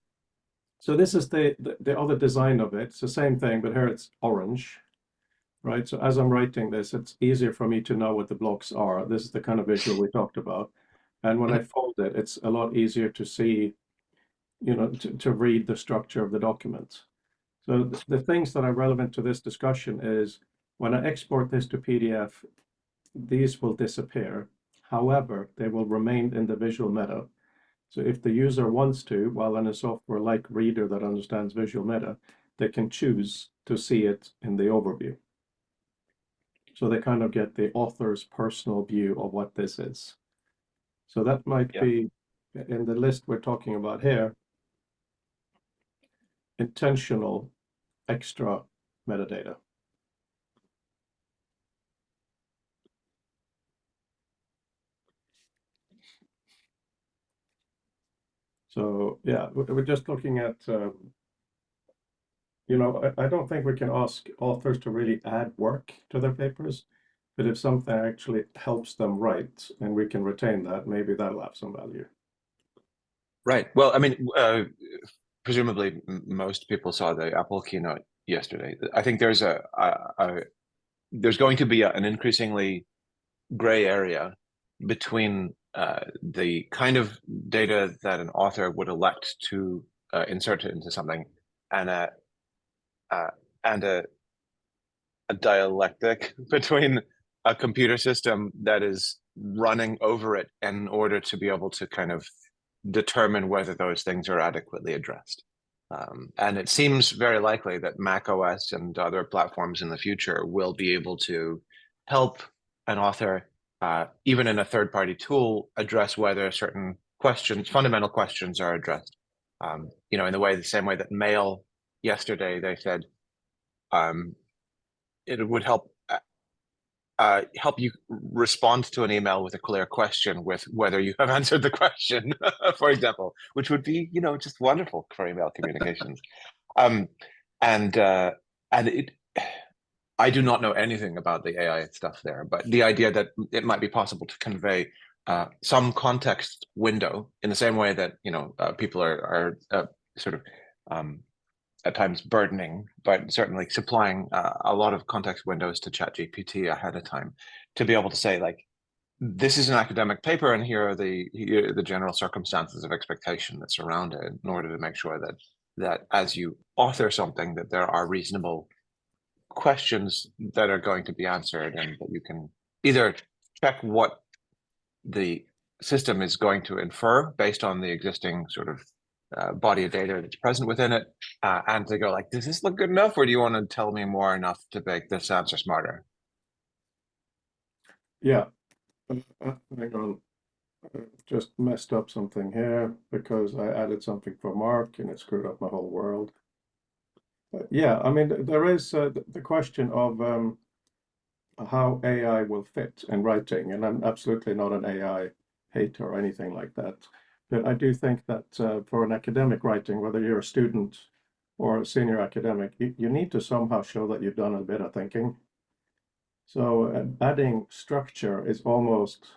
So this is the other design of it. It's the same thing, but here it's orange, right? So as I'm writing this, it's easier for me to know what the blocks are. This is the kind of visual we talked about. And when I fold it, it's a lot easier to see, to read the structure of the document. So the things that are relevant to this discussion is when I export this to PDF, these will disappear. However, they will remain in the visual meta. So if the user wants to, while in a software like Reader that understands visual meta, they can choose to see it in the overview. So they kind of get the author's personal view of what this is. So that might be in the list we're talking about here, intentional extra metadata. So yeah, we're just looking at, I don't think we can ask authors to really add work to their papers, but if something actually helps them write and we can retain that, maybe that'll have some value. Right. Well, I mean, presumably most people saw the Apple keynote yesterday. I think there's there's going to be an increasingly gray area between the kind of data that an author would elect to insert into something and a dialectic between a computer system that is running over it in order to be able to kind of determine whether those things are adequately addressed. And it seems very likely that Mac OS and other platforms in the future will be able to help an author, even in a third-party tool, address whether certain questions, fundamental questions, are addressed. In the same way that Mail yesterday, they said it would help you respond to an email with a clear question with whether you have answered the question, for example, which would be, just wonderful for email communications. I do not know anything about the AI stuff there, but the idea that it might be possible to convey some context window in the same way that, people are sort of at times burdening, but certainly supplying a lot of context windows to ChatGPT ahead of time to be able to say, like, this is an academic paper and here are the general circumstances of expectation that surround it, in order to make sure that as you author something, that there are reasonable questions that are going to be answered, and that you can either check what the system is going to infer based on the existing sort of body of data that's present within it, and to go like, does this look good enough, or do you want to tell me more enough to make this answer smarter? Yeah, hang on, I just messed up something here because I added something for Mark and it screwed up my whole world. Yeah, I mean, there is the question of how AI will fit in writing, and I'm absolutely not an AI hater or anything like that. But I do think that for an academic writing, whether you're a student or a senior academic, you need to somehow show that you've done a bit of thinking. So adding structure is almost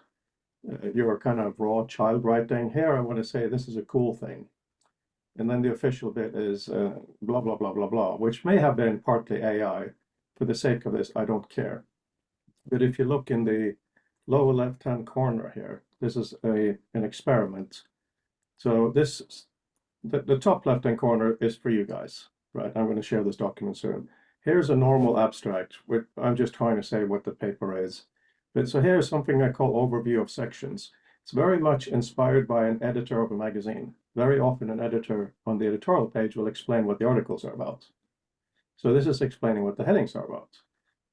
your kind of raw child writing. Here, I want to say this is a cool thing. And then the official bit is blah, blah, blah, blah, blah, which may have been partly AI. For the sake of this, I don't care. But if you look in the lower left-hand corner here, this is an experiment. So the top left-hand corner is for you guys, right? I'm going to share this document soon. Here's a normal abstract. I'm just trying to say what the paper is. But so here's something I call overview of sections. It's very much inspired by an editor of a magazine. very often an editor on the editorial page will explain what the articles are about. So this is explaining what the headings are about.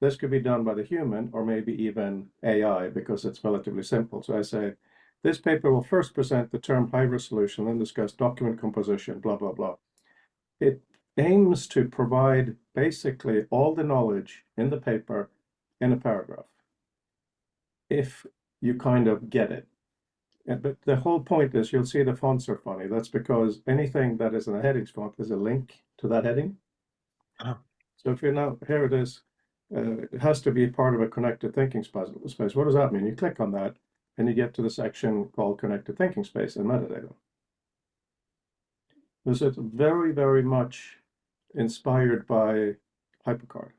This could be done by the human or maybe even AI because it's relatively simple. So I say, this paper will first present the term high resolution, then discuss document composition, blah, blah, blah. It aims to provide basically all the knowledge in the paper in a paragraph, if you kind of get it. But the whole point is, you'll see the fonts are funny. That's because anything that is in a headings font is a link to that heading. Oh. So if you're now, here it is, it has to be part of a connected thinking space. What does that mean? You click on that and you get to the section called connected thinking space and metadata. This is very, very much inspired by HyperCard.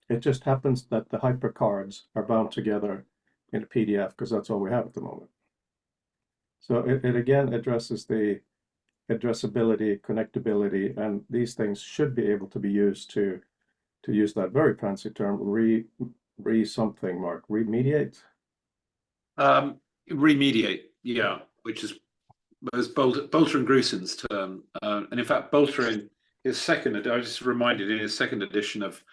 It just happens that the HyperCards are bound together in a PDF because that's all we have at the moment. So it again addresses the addressability, connectability, and these things should be able to be used to use that very fancy term, something, Mark, remediate? Remediate, yeah, which is Bolter and Grusin's term. And in fact, Bolter in his second, I was just reminded in his second edition of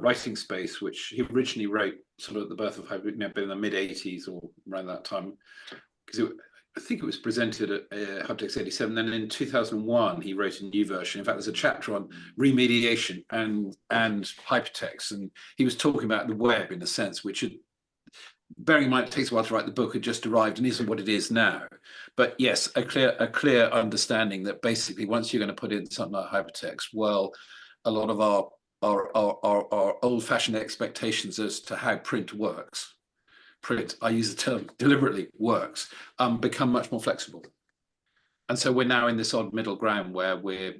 Writing Space, which he originally wrote sort of at the birth of Hyper, in the mid 80s or around that time, because I think it was presented at Hypertext 87. Then in 2001, he wrote a new version. In fact, there's a chapter on remediation and hypertext, and he was talking about the web in a sense, which had, bearing in mind it takes a while to write the book, had just arrived and isn't what it is now. But yes, a clear understanding that basically once you're going to put in something like hypertext, well, a lot of our old-fashioned expectations as to how print works, I use the term deliberately, works, become much more flexible. And so we're now in this odd middle ground where we're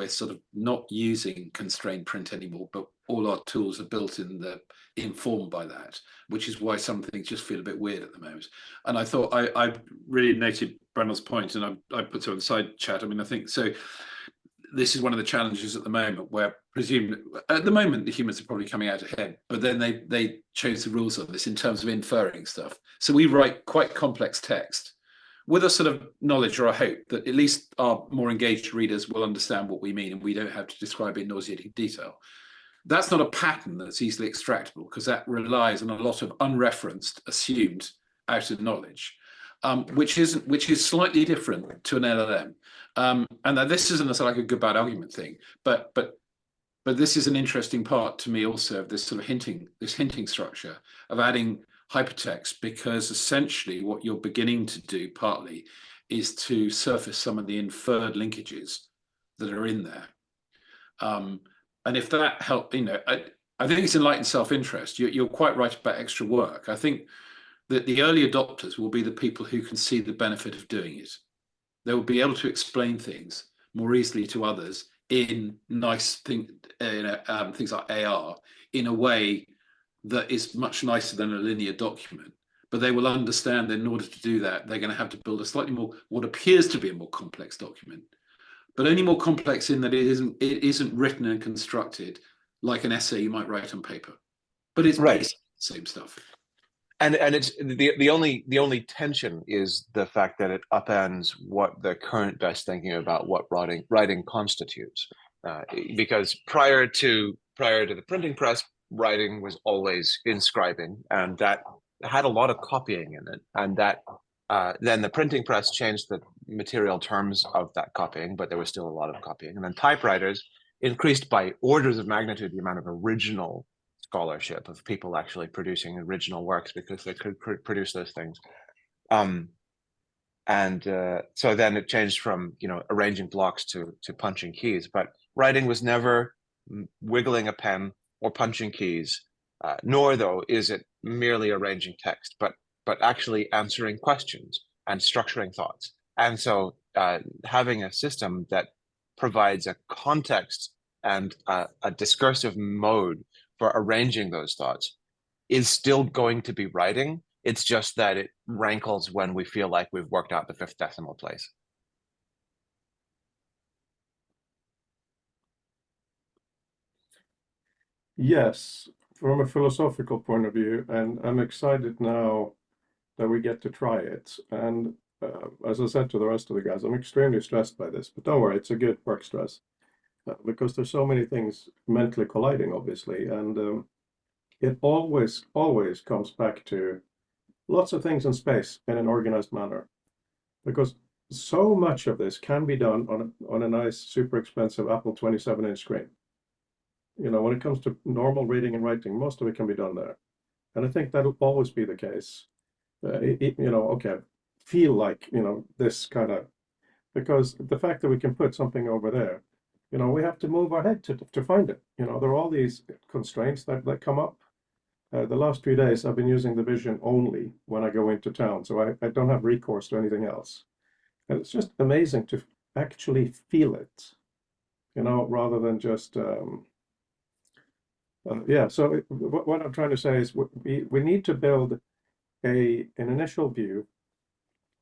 sort of not using constrained print anymore, but all our tools are built informed by that, which is why some things just feel a bit weird at the moment. And I thought I really noted Brandon's point, and I put it on the side chat. I mean, I think so. This is one of the challenges at the moment, where presumably at the moment the humans are probably coming out ahead, but then they chose the rules on this in terms of inferring stuff. So we write quite complex text with a sort of knowledge or a hope that at least our more engaged readers will understand what we mean, and we don't have to describe in nauseating detail. That's not a pattern that's easily extractable, because that relies on a lot of unreferenced, assumed outer knowledge, which is slightly different to an LLM. And this isn't like a good bad argument thing, but this is an interesting part to me also of this sort of hinting structure of adding hypertext, because essentially what you're beginning to do partly is to surface some of the inferred linkages that are in there. And if that helps, I think it's enlightened self-interest. You're quite right about extra work. I think that the early adopters will be the people who can see the benefit of doing it. They will be able to explain things more easily to others in nice things like AR in a way that is much nicer than a linear document. But they will understand that in order to do that, they're going to have to build a slightly more, what appears to be a more complex document, but only more complex in that it isn't written and constructed like an essay you might write on paper. But it's right. Basically the same stuff. And it's the only tension is the fact that it upends what the current best thinking about what writing constitutes, because prior to the printing press, writing was always inscribing, and that had a lot of copying in it, and that then the printing press changed the material terms of that copying, but there was still a lot of copying, and then typewriters increased by orders of magnitude the amount of original scholarship of people actually producing original works because they could produce those things. So then it changed from arranging blocks to punching keys, but writing was never wiggling a pen or punching keys, nor though is it merely arranging text, but actually answering questions and structuring thoughts. And so having a system that provides a context and a discursive mode for arranging those thoughts is still going to be writing. It's just that it rankles when we feel like we've worked out the fifth decimal place. Yes, from a philosophical point of view, and I'm excited now that we get to try it. And as I said to the rest of the guys, I'm extremely stressed by this, but don't worry, it's a good work stress because there's so many things mentally colliding, obviously, and it always comes back to lots of things in space in an organized manner, because so much of this can be done on a nice, super expensive Apple 27-inch screen. You know, when it comes to normal reading and writing, most of it can be done there. And I think that'll always be the case. You know, okay, feel like, you know, this kind of, because the fact that we can put something over there, you know, we have to move our head to find it. You know, there are all these constraints that come up. The last 3 days, I've been using the Vision only when I go into town, so I don't have recourse to anything else. And it's just amazing to actually feel it, you know, rather than just, yeah. So what I'm trying to say is we need to build an initial view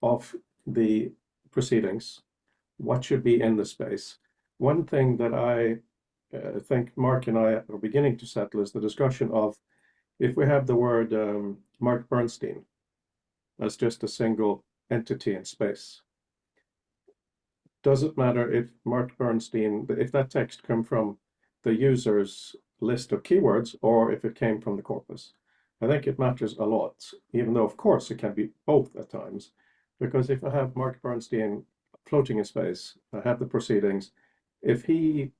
of the proceedings, what should be in the space. One thing that I think Mark and I are beginning to settle is the discussion of, if we have the word Mark Bernstein as just a single entity in space, does it matter if Mark Bernstein, if that text come from the user's list of keywords or if it came from the corpus? I think it matters a lot, even though of course it can be both at times, because if I have Mark Bernstein floating in space, I have the proceedings, if he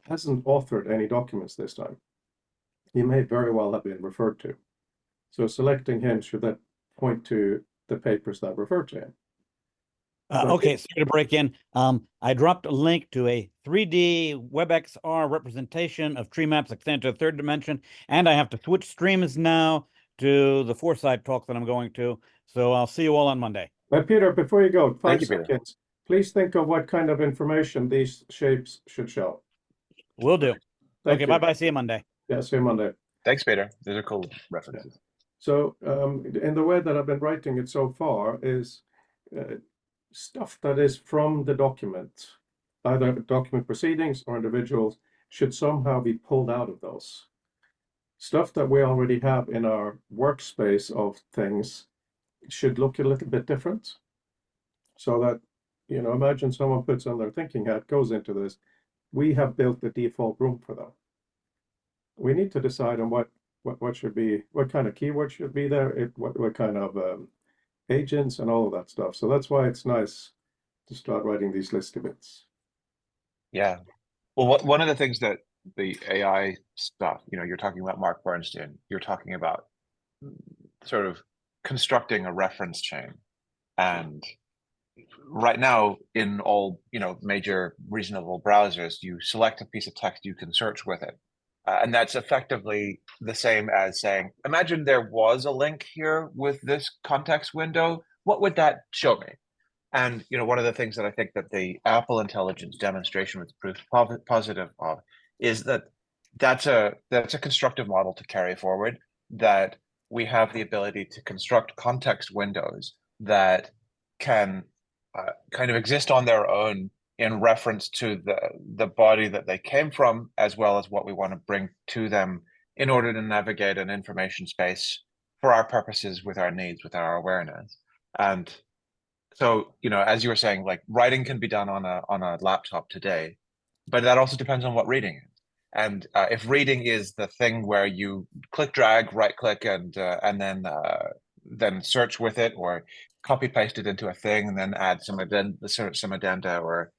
hasn't authored any documents this time, he may very well have been referred to. So selecting him, should that point to the papers that refer to him? Okay, sorry to break in. I dropped a link to a 3D WebXR representation of tree maps extended to a third dimension, and I have to switch streams now to the Foresight talk that I'm going to. So I'll see you all on Monday. But Peter, before you go, 5 Thank you, Peter. seconds. Please think of what kind of information these shapes should show. Will do. Thank Okay, you. bye-bye. See you Monday. Yeah, see you Monday. Thanks, Peter. Those are cool references. So in the way that I've been writing it so far is stuff that is from the document, either document proceedings or individuals, should somehow be pulled out of those. Stuff that we already have in our workspace of things should look a little bit different. So that, you know, imagine someone puts on their thinking hat, goes into this, we have built the default room for them. We need to decide on what should be, what kind of keywords should be there, what kind of agents and all of that stuff. So that's why it's nice to start writing these list bits. Yeah. Well, one of the things that the AI stuff, you know, you're talking about Mark Bernstein, you're talking about sort of constructing a reference chain. And right now in all, you know, major reasonable browsers, you select a piece of text, you can search with it. And that's effectively the same as saying, imagine there was a link here with this context window. What would that show me? And, you know, one of the things that I think that the Apple Intelligence demonstration was proof positive of is that that's a constructive model to carry forward, that we have the ability to construct context windows that can kind of exist on their own in reference to the body that they came from, as well as what we want to bring to them in order to navigate an information space for our purposes, with our needs, with our awareness. And so, you know, as you were saying, like writing can be done on a laptop today, but that also depends on what reading is. And if reading is the thing where you click, drag, right click, and then search with it, or copy paste it into a thing, and then add some addenda or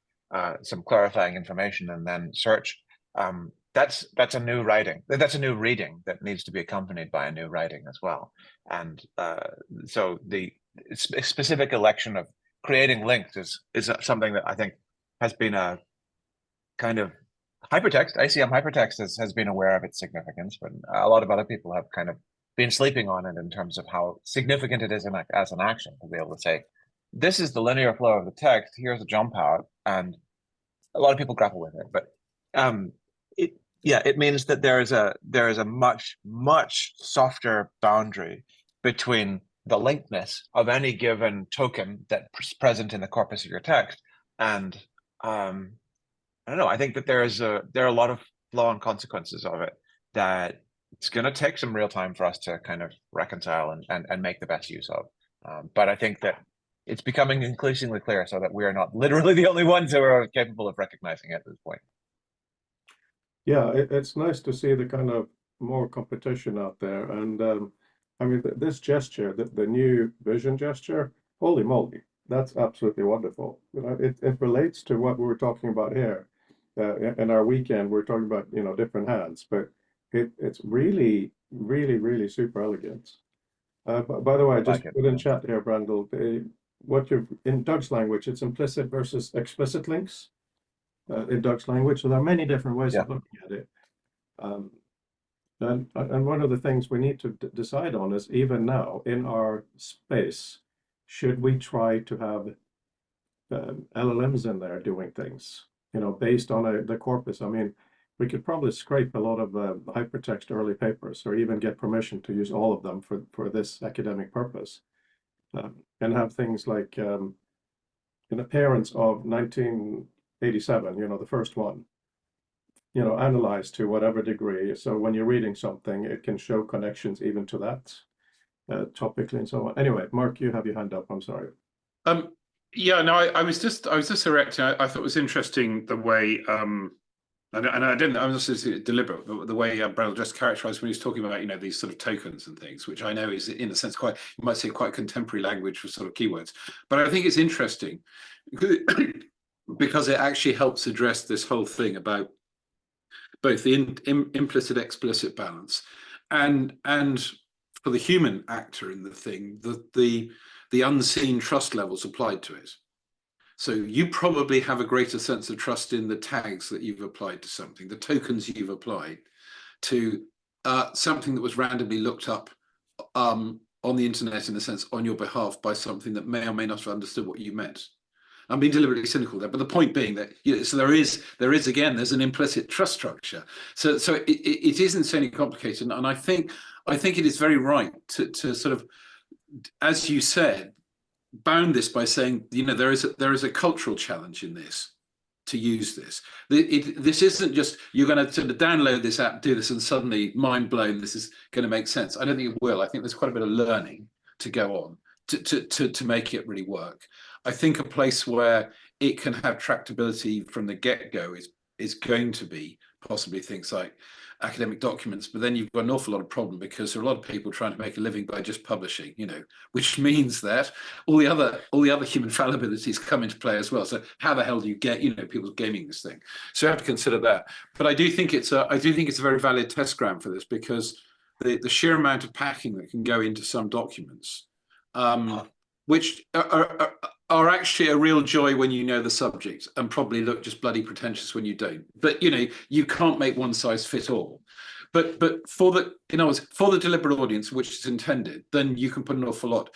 some clarifying information, and then search. That's a new writing. That's a new reading that needs to be accompanied by a new writing as well. And so the specific election of creating links is something that I think has been a kind of hypertext. ICM hypertext has been aware of its significance, but a lot of other people have kind of been sleeping on it in terms of how significant it is as an action, to be able to say, this is the linear flow of the text, here's a jump out, and a lot of people grapple with it. But it means that there is a much softer boundary between the linkness of any given token that's present in the corpus of your text, and I don't know. I think that there are a lot of flow-on consequences of it that it's going to take some real time for us to kind of reconcile and make the best use of. But I think that it's becoming increasingly clear so that we are not literally the only ones who are capable of recognizing it at this point. Yeah, it's nice to see the kind of more competition out there. And I mean, this gesture, the new vision gesture, holy moly, that's absolutely wonderful. You know, it relates to what we were talking about here. In our weekend, we're talking about, you know, different hands, but it's really, really, really super elegant. By the way, I just Like it. put in chat here, Brandel, what you've in Dutch language, it's implicit versus explicit links in Dutch language. So there are many different ways of looking at it. Um, and one of the things we need to decide on is even now in our space, should we try to have LLMs in there doing things, you know, based on the corpus? I mean, we could probably scrape a lot of hypertext early papers or even get permission to use all of them for this academic purpose. And have things like an appearance of 1987, you know, the first one, you know, analyzed to whatever degree. So when you're reading something, it can show connections even to that topically and so on. Anyway, Mark, you have your hand up. I'm sorry. Yeah, no, I was just reacting. I thought it was interesting the way, and I didn't, I was just deliberate, the way Brandel just characterized when he was talking about, you know, these sort of tokens and things, which I know is in a sense quite, you might say quite contemporary language for sort of keywords. But I think it's interesting because it actually helps address this whole thing about both the implicit explicit balance and for the human actor in the thing, the unseen trust levels applied to it. So you probably have a greater sense of trust in the tags that you've applied to something, the tokens you've applied to something that was randomly looked up on the internet, in a sense, on your behalf by something that may or may not have understood what you meant. I'm being deliberately cynical there, but the point being that, you know, so there is again, there's an implicit trust structure. So it isn't so complicated, and I think it is very right to sort of, as you said, bound this by saying, you know, there is a cultural challenge in this to use this. This isn't just you're going to sort of download this app, do this, and suddenly mind blown, this is going to make sense. I don't think it will. I think there's quite a bit of learning to go on to make it really work. I think a place where it can have tractability from the get-go is going to be possibly things like academic documents, but then you've got an awful lot of problem because there are a lot of people trying to make a living by just publishing, you know, which means that all the other human fallibilities come into play as well. So how the hell do you get, you know, people gaming this thing? So you have to consider that. But I do think it's a very valid test ground for this, because the sheer amount of packing that can go into some documents, which are actually a real joy when you know the subject, and probably look just bloody pretentious when you don't. But you know, you can't make one size fit all. But for the, you know, for the deliberate audience which is intended, then you can put an awful lot.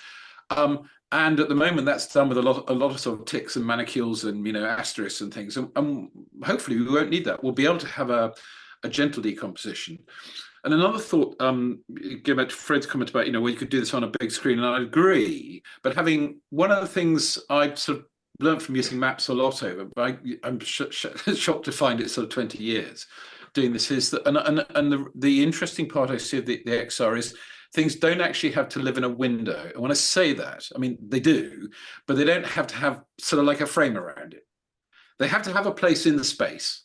And at the moment, that's done with a lot of sort of ticks and manicules and, you know, asterisks and things. And hopefully we won't need that. We'll be able to have a gentle decomposition. And another thought, going back to Fred's comment about, you know, well, you could do this on a big screen, and I agree. But having, one of the things I sort of learned from using maps a lot over, but I'm shocked to find it sort of 20 years doing this, is that, and the interesting part I see of the XR is things don't actually have to live in a window. And when I say that, I mean, they do, but they don't have to have sort of like a frame around it. They have to have a place in the space.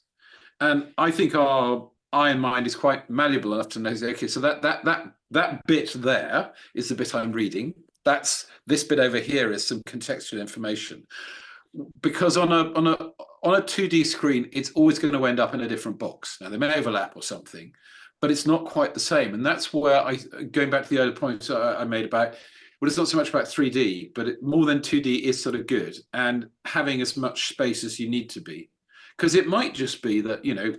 And I think our iron mind is quite malleable enough to know, okay, so that bit there is the bit I'm reading. That's this bit over here is some contextual information. Because on a 2D screen, it's always going to end up in a different box. Now they may overlap or something, but it's not quite the same. And that's where going back to the earlier points I made about, well, it's not so much about 3D, but more than 2D is sort of good, and having as much space as you need to be. Because it might just be that, you know,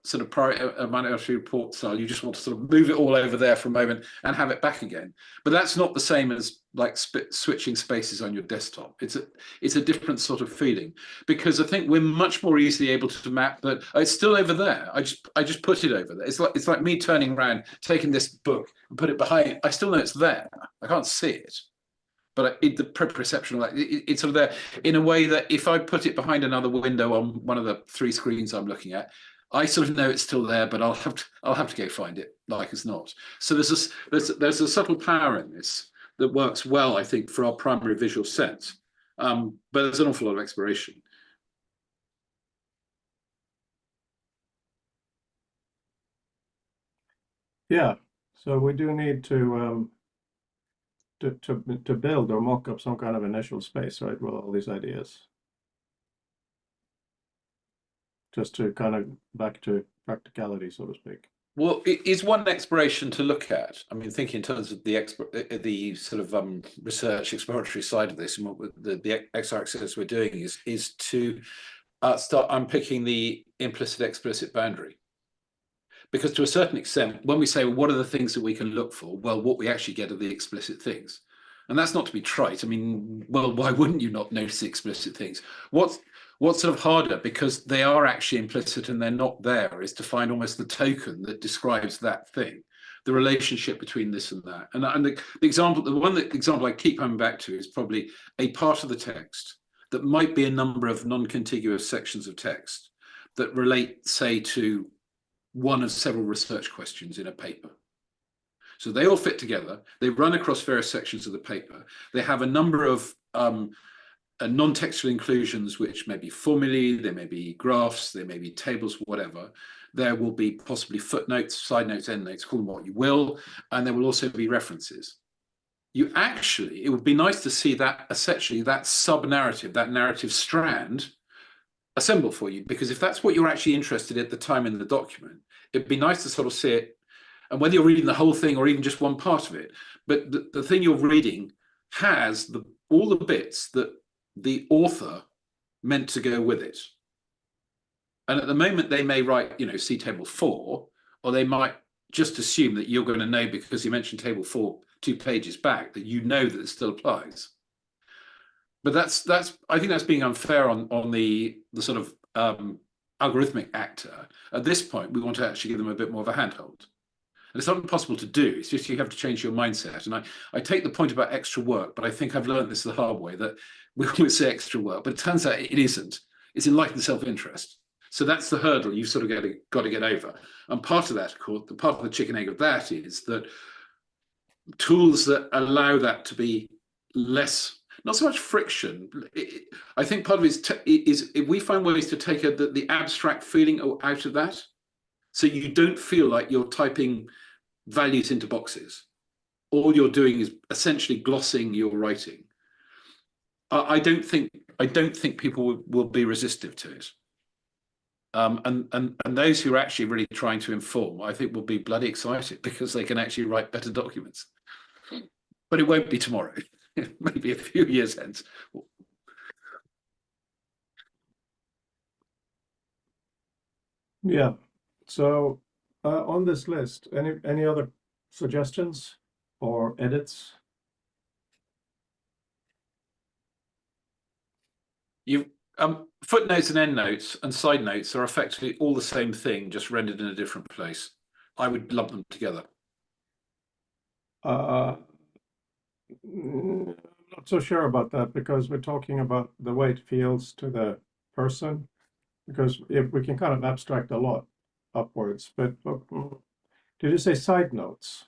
sort of Minority Report style, you just want to sort of move it all over there for a moment and have it back again. But that's not the same as like switching spaces on your desktop. It's a different sort of feeling, because I think we're much more easily able to map that it's still over there. I just put it over there. It's like me turning around, taking this book and put it behind. I still know it's there. I can't see it. But the perception, like it's sort of there in a way that if I put it behind another window on one of the 3 screens I'm looking at, I sort of know it's still there, but I'll have to go find it like it's not. So there's a subtle power in this that works well, I think, for our primary visual sense. But there's an awful lot of exploration. Yeah, so we do need to build or mock up some kind of initial space, right, with all these ideas. Just to kind of back to practicality, so to speak. Well, it is one exploration to look at. I mean, thinking in terms of the sort of research exploratory side of this, and what the XR exercise we're doing is to start unpicking the implicit explicit boundary. Because to a certain extent, when we say, well, what are the things that we can look for? Well, what we actually get are the explicit things. And that's not to be trite. I mean, well, why wouldn't you not notice the explicit things? What's sort of harder, because they are actually implicit and they're not there, is to find almost the token that describes that thing, the relationship between this and that. And the example I keep coming back to is probably a part of the text that might be a number of non-contiguous sections of text that relate, say, to one of several research questions in a paper. So they all fit together. They run across various sections of the paper. They have a number of non-textual inclusions, which may be formulae, there may be graphs, there may be tables, whatever. There will be possibly footnotes, side notes, end notes, call them what you will, and there will also be references. It would be nice to see that, essentially, that sub-narrative, that narrative strand assemble for you, because if that's what you're actually interested in at the time in the document, it'd be nice to sort of see it, and whether you're reading the whole thing or even just one part of it, but the thing you're reading has all the bits that the author meant to go with it. And at the moment they may write, see table 4, or they might just assume that you're going to know, because he mentioned table 4 2 pages back, that you know that it still applies. But I think that's being unfair on the sort of algorithmic actor. At this point, we want to actually give them a bit more of a handhold. And it's not impossible to do. It's just you have to change your mindset. And I take the point about extra work, but I think I've learned this the hard way, that we always say extra work, but it turns out it isn't. It's enlightened self-interest. So that's the hurdle you've sort of got to get over. And part of that, of course, the part of the chicken egg of that is that tools that allow that to be less, not so much friction. I think part of it is if we find ways to take the abstract feeling out of that, so you don't feel like you're typing values into boxes. All you're doing is essentially glossing your writing. I don't think people will be resistive to it. And those who are actually really trying to inform, I think, will be bloody excited, because they can actually write better documents. But it won't be tomorrow. Maybe a few years hence. Yeah. So on this list, any other suggestions or edits? Footnotes and endnotes and side notes are effectively all the same thing, just rendered in a different place. I would lump them together. I'm not so sure about that, because we're talking about the way it feels to the person, because if we can kind of abstract a lot upwards, but did you say side notes?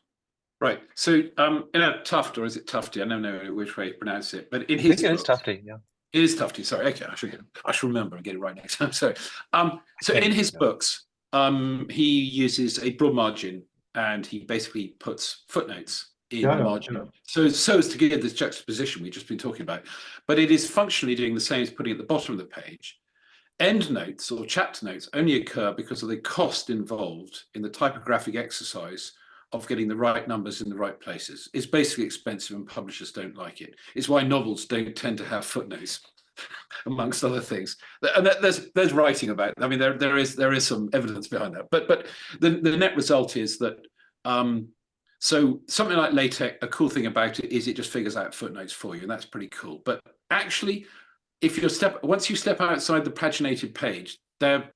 Right. So in a Tuft, or is it Tufty? I don't know which way to pronounce it, but in I his think it is book, Tufty, yeah. It is Tufty. Sorry. Okay, I should remember and get it right next time. Sorry. So in his books, he uses a broad margin, and he basically puts footnotes in the margin. Yeah. So as to give this juxtaposition we've just been talking about. But it is functionally doing the same as putting at the bottom of the page. Endnotes or chapter notes only occur because of the cost involved in the typographic exercise of getting the right numbers in the right places. It's basically expensive, and publishers don't like it. It's why novels don't tend to have footnotes, amongst other things. And there's writing about it. I mean, there is some evidence behind that. But the net result is that so something like LaTeX, a cool thing about it is it just figures out footnotes for you, and that's pretty cool. But actually, if once you step outside the paginated page, they're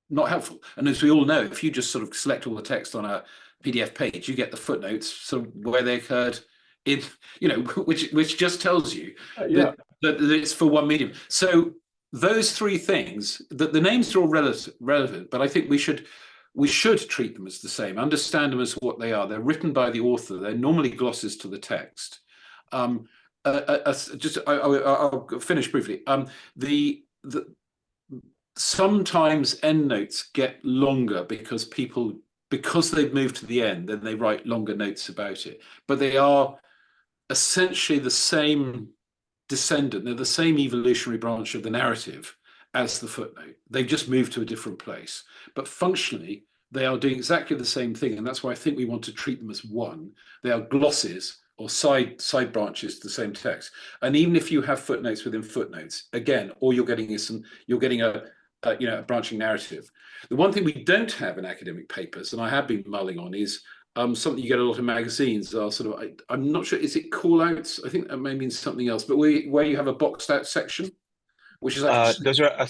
not helpful. And as we all know, if you just sort of select all the text on a PDF page, you get the footnotes sort of where they occurred in, which just tells you that it's for one medium. So those three things, the names are all relevant, but I think we should treat them as the same, understand them as what they are. They're written by the author. They're normally glosses to the text. I'll finish briefly. The sometimes endnotes get longer because they've moved to the end, then they write longer notes about it. But they are essentially the same descendant. They're the same evolutionary branch of the narrative as the footnote. They've just moved to a different place. But functionally, they are doing exactly the same thing, and that's why I think we want to treat them as one. They are glosses or side branches to the same text. And even if you have footnotes within footnotes, again, all you're getting is a branching narrative. The one thing we don't have in academic papers, and I have been mulling on, is something you get a lot of magazines are sort of, I'm not sure, is it call outs? I think that may mean something else, but where you have a boxed out section, which is actually Those are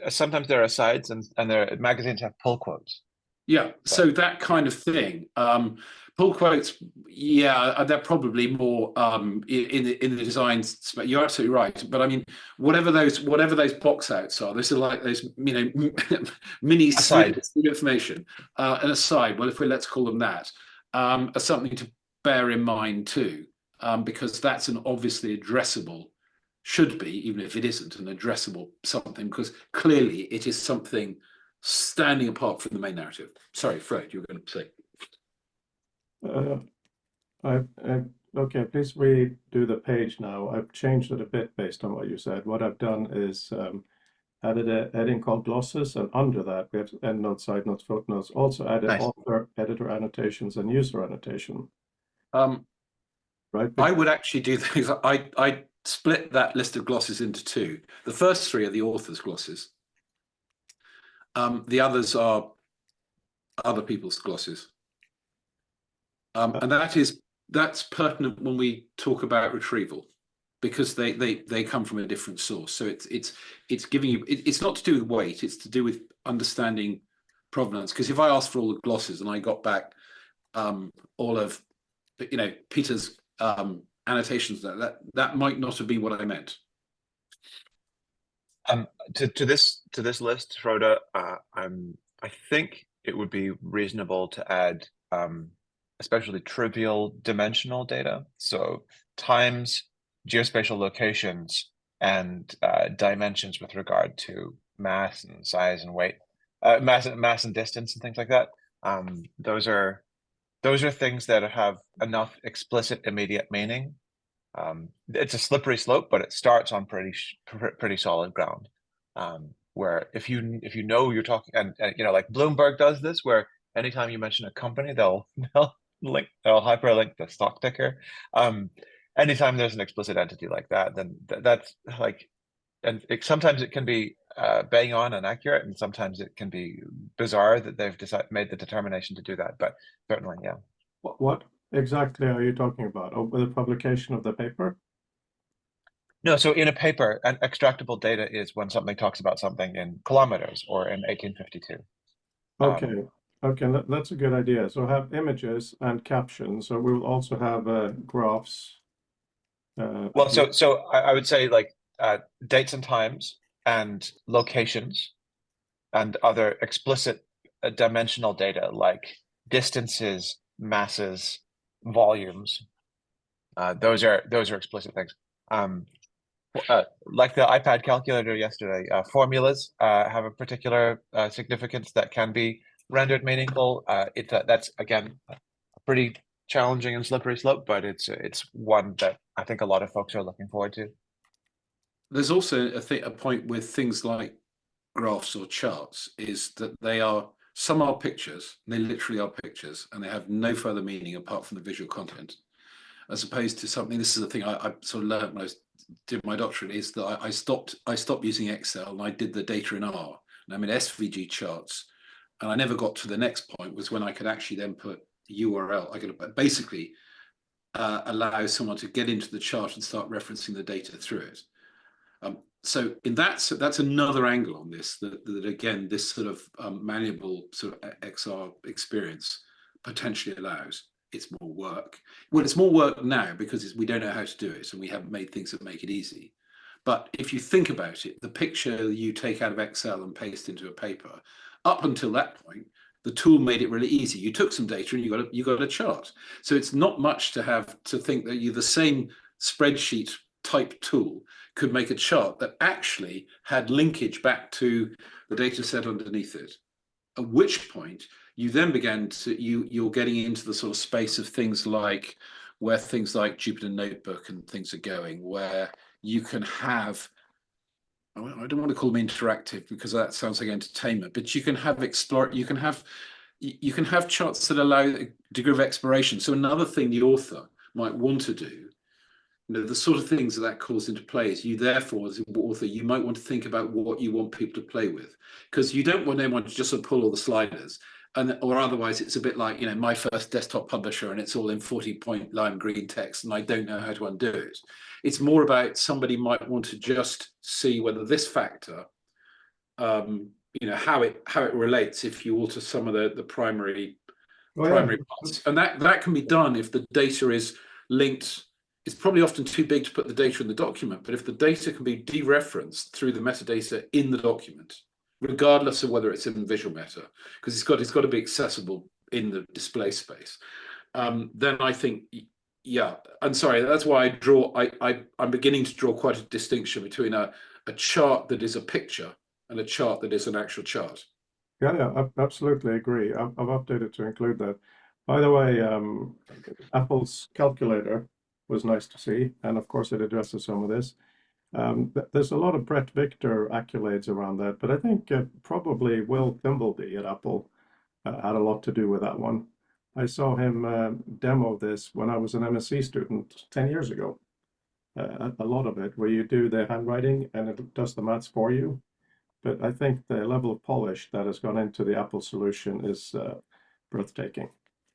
sometimes there are asides, and their magazines have pull quotes. Yeah, so that kind of thing. Pull quotes, yeah, they're probably more in the design spec. You're absolutely right, but I mean, whatever those box outs are, those are like those mini snippets of information. An aside, well, let's call them that, as something to bear in mind too, because that's an obviously addressable, should be, even if it isn't an addressable something, because clearly it is something standing apart from the main narrative. Sorry, Fred, you were going to say. Okay, please redo the page now. I've changed it a bit based on what you said. What I've done is added a heading called glosses, and under that we have endnotes, side notes, footnotes. Also added author, editor annotations, and user annotation. Right. I would actually do things. I split that list of glosses into two. The first three are the author's glosses. The others are other people's glosses. And that's pertinent when we talk about retrieval, because they come from a different source. So it's giving you, it's not to do with weight, it's to do with understanding provenance. Because if I asked for all the glosses and I got back all of Peter's annotations, that might not have been what I meant. To this list, Frode, I think it would be reasonable to add especially trivial dimensional data, so times, geospatial locations, and dimensions with regard to mass and size and weight, mass and distance and things like that. Those are things that have enough explicit immediate meaning. It's a slippery slope, but it starts on pretty solid ground. Where if you know you're talking, and like Bloomberg does this, where anytime you mention a company, they'll hyperlink the stock ticker. Anytime there's an explicit entity like that, then that's like, and sometimes it can be bang on and accurate, and sometimes it can be bizarre that they've made the determination to do that. But certainly, yeah. What exactly are you talking about? Over the publication of the paper? No, so in a paper, an extractable data is when something talks about something in kilometers or in 1852. Okay, okay, that's a good idea. So have images and captions. So we will also have graphs. Well, so I would say like dates and times and locations and other explicit dimensional data like distances, masses, volumes. Those are explicit things. Like the iPad calculator yesterday, formulas have a particular significance that can be rendered meaningful. That's again a pretty challenging and slippery slope, but it's one that I think a lot of folks are looking forward to. There's also a point with things like graphs or charts, is that some are pictures, they literally are pictures, and they have no further meaning apart from the visual content, as opposed to something. This is the thing I sort of learned when I did my doctorate, is that I stopped using Excel and I did the data in R, and I'm in SVG charts, and I never got to the next point, was when I could actually then put the URL. I could basically allow someone to get into the chart and start referencing the data through it. So that's another angle on this, that again, this sort of malleable sort of XR experience potentially allows. It's more work. Well, it's more work now because we don't know how to do it, and we haven't made things that make it easy. But if you think about it, the picture you take out of Excel and paste into a paper, up until that point, the tool made it really easy. You took some data and you got a chart. So it's not much to have to think that you're the same spreadsheet type tool could make a chart that actually had linkage back to the data set underneath it. At which point you then began to, you're getting into the sort of space of things like where things like Jupyter Notebook and things are going, where you can have, I don't want to call them interactive because that sounds like entertainment, but you can have you can have charts that allow a degree of exploration. So another thing the author might want to do, the sort of things that calls into play is you therefore, as an author, you might want to think about what you want people to play with, because you don't want anyone to just sort of pull all the sliders, or otherwise it's a bit like, my first desktop publisher and it's all in 40-point lime green text and I don't know how to undo it. It's more about somebody might want to just see whether this factor, how it relates if you alter some of the primary parts, and that can be done if the data is linked. It's probably often too big to put the data in the document, but if the data can be dereferenced through the metadata in the document, regardless of whether it's in visual meta, because it's got to be accessible in the display space, then I think, yeah, I'm sorry, that's why I'm beginning to draw quite a distinction between a chart that is a picture and a chart that is an actual chart. Yeah, I absolutely agree. I've updated to include that. By the way, Apple's calculator was nice to see, and of course it addresses some of this. There's a lot of Brett Victor accolades around that, but I think probably Will Thimbleby at Apple had a lot to do with that one. I saw him demo this when I was an MSc student 10 years ago. A lot of it, where you do the handwriting and it does the maths for you. But I think the level of polish that has gone into the Apple solution is breathtaking.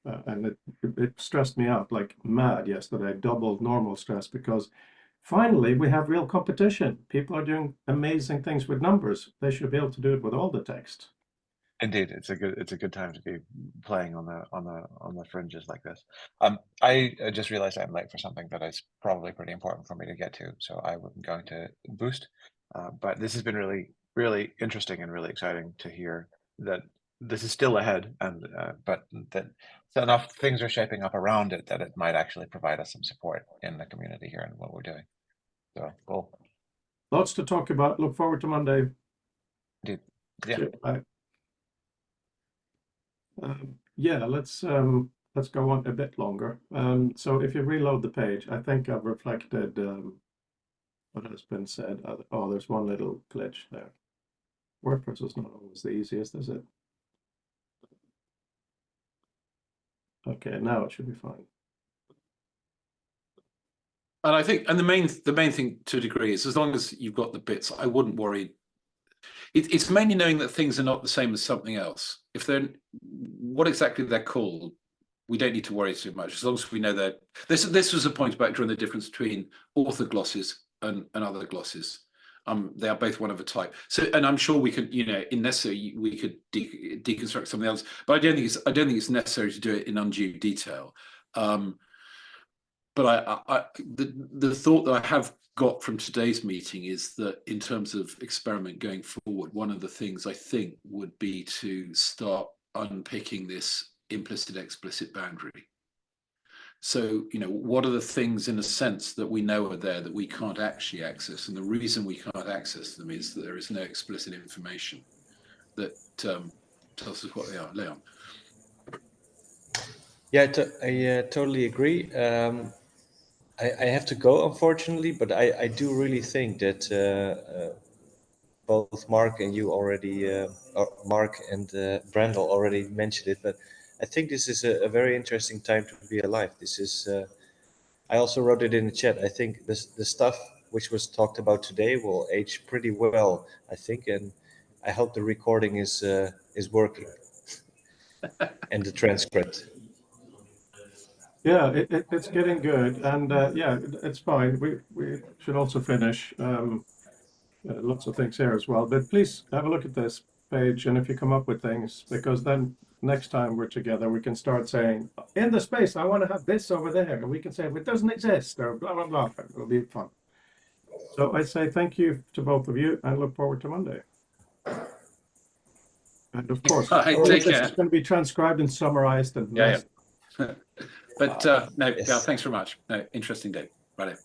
And it stressed me out like mad yesterday, double normal stress, because finally we have real competition. People are doing amazing things with numbers. They should be able to do it with all the text. Indeed, it's a good time to be playing on the fringes like this. I just realized I'm late for something that is probably pretty important for me to get to, so I'm going to boost. But this has been really interesting and really exciting to hear that this is still ahead, and but that enough things are shaping up around it that it might actually provide us some support in the community here and what we're doing. So cool. Lots to talk about. Look forward to Monday. Indeed. Yeah. Bye. Yeah, let's go on a bit longer. So if you reload the page, I think I've reflected what has been said. Oh, there's one little glitch there. WordPress is not always the easiest, is it? Okay, now it should be fine. And I think, and the main thing to a degree is, as long as you've got the bits, I wouldn't worry. It's mainly knowing that things are not the same as something else. If they're what exactly they're called, we don't need to worry too much, as long as we know that this was a point about drawing the difference between author glosses and other glosses. They are both one of a type. So, and I'm sure we could, in necessary, we could deconstruct something else, but I don't think it's necessary to do it in undue detail. But the thought that I have got from today's meeting is that in terms of experiment going forward, one of the things I think would be to start unpicking this implicit explicit boundary. So, what are the things in a sense that we know are there that we can't actually access? And the reason we can't access them is that there is no explicit information that tells us what they are. Leon. Yeah, I totally agree. I have to go, unfortunately, but I do really think that both Mark and you already, Mark and Brandel already mentioned it, but I think this is a very interesting time to be alive. This is, I also wrote it in the chat. I think the stuff which was talked about today will age pretty well, I think, and I hope the recording is working and the transcript. Yeah, it's getting good, and yeah, it's fine. We should also finish. Lots of things here as well, but please have a look at this page, and if you come up with things, because then next time we're together, we can start saying, in the space, I want to have this over there, and we can say, it doesn't exist, or blah, blah, blah. It'll be fun. So I say thank you to both of you, and look forward to Monday. And of course, Take care. it's going to be transcribed and summarized. And yeah. But no, yeah, thanks very much. No, interesting day. Right.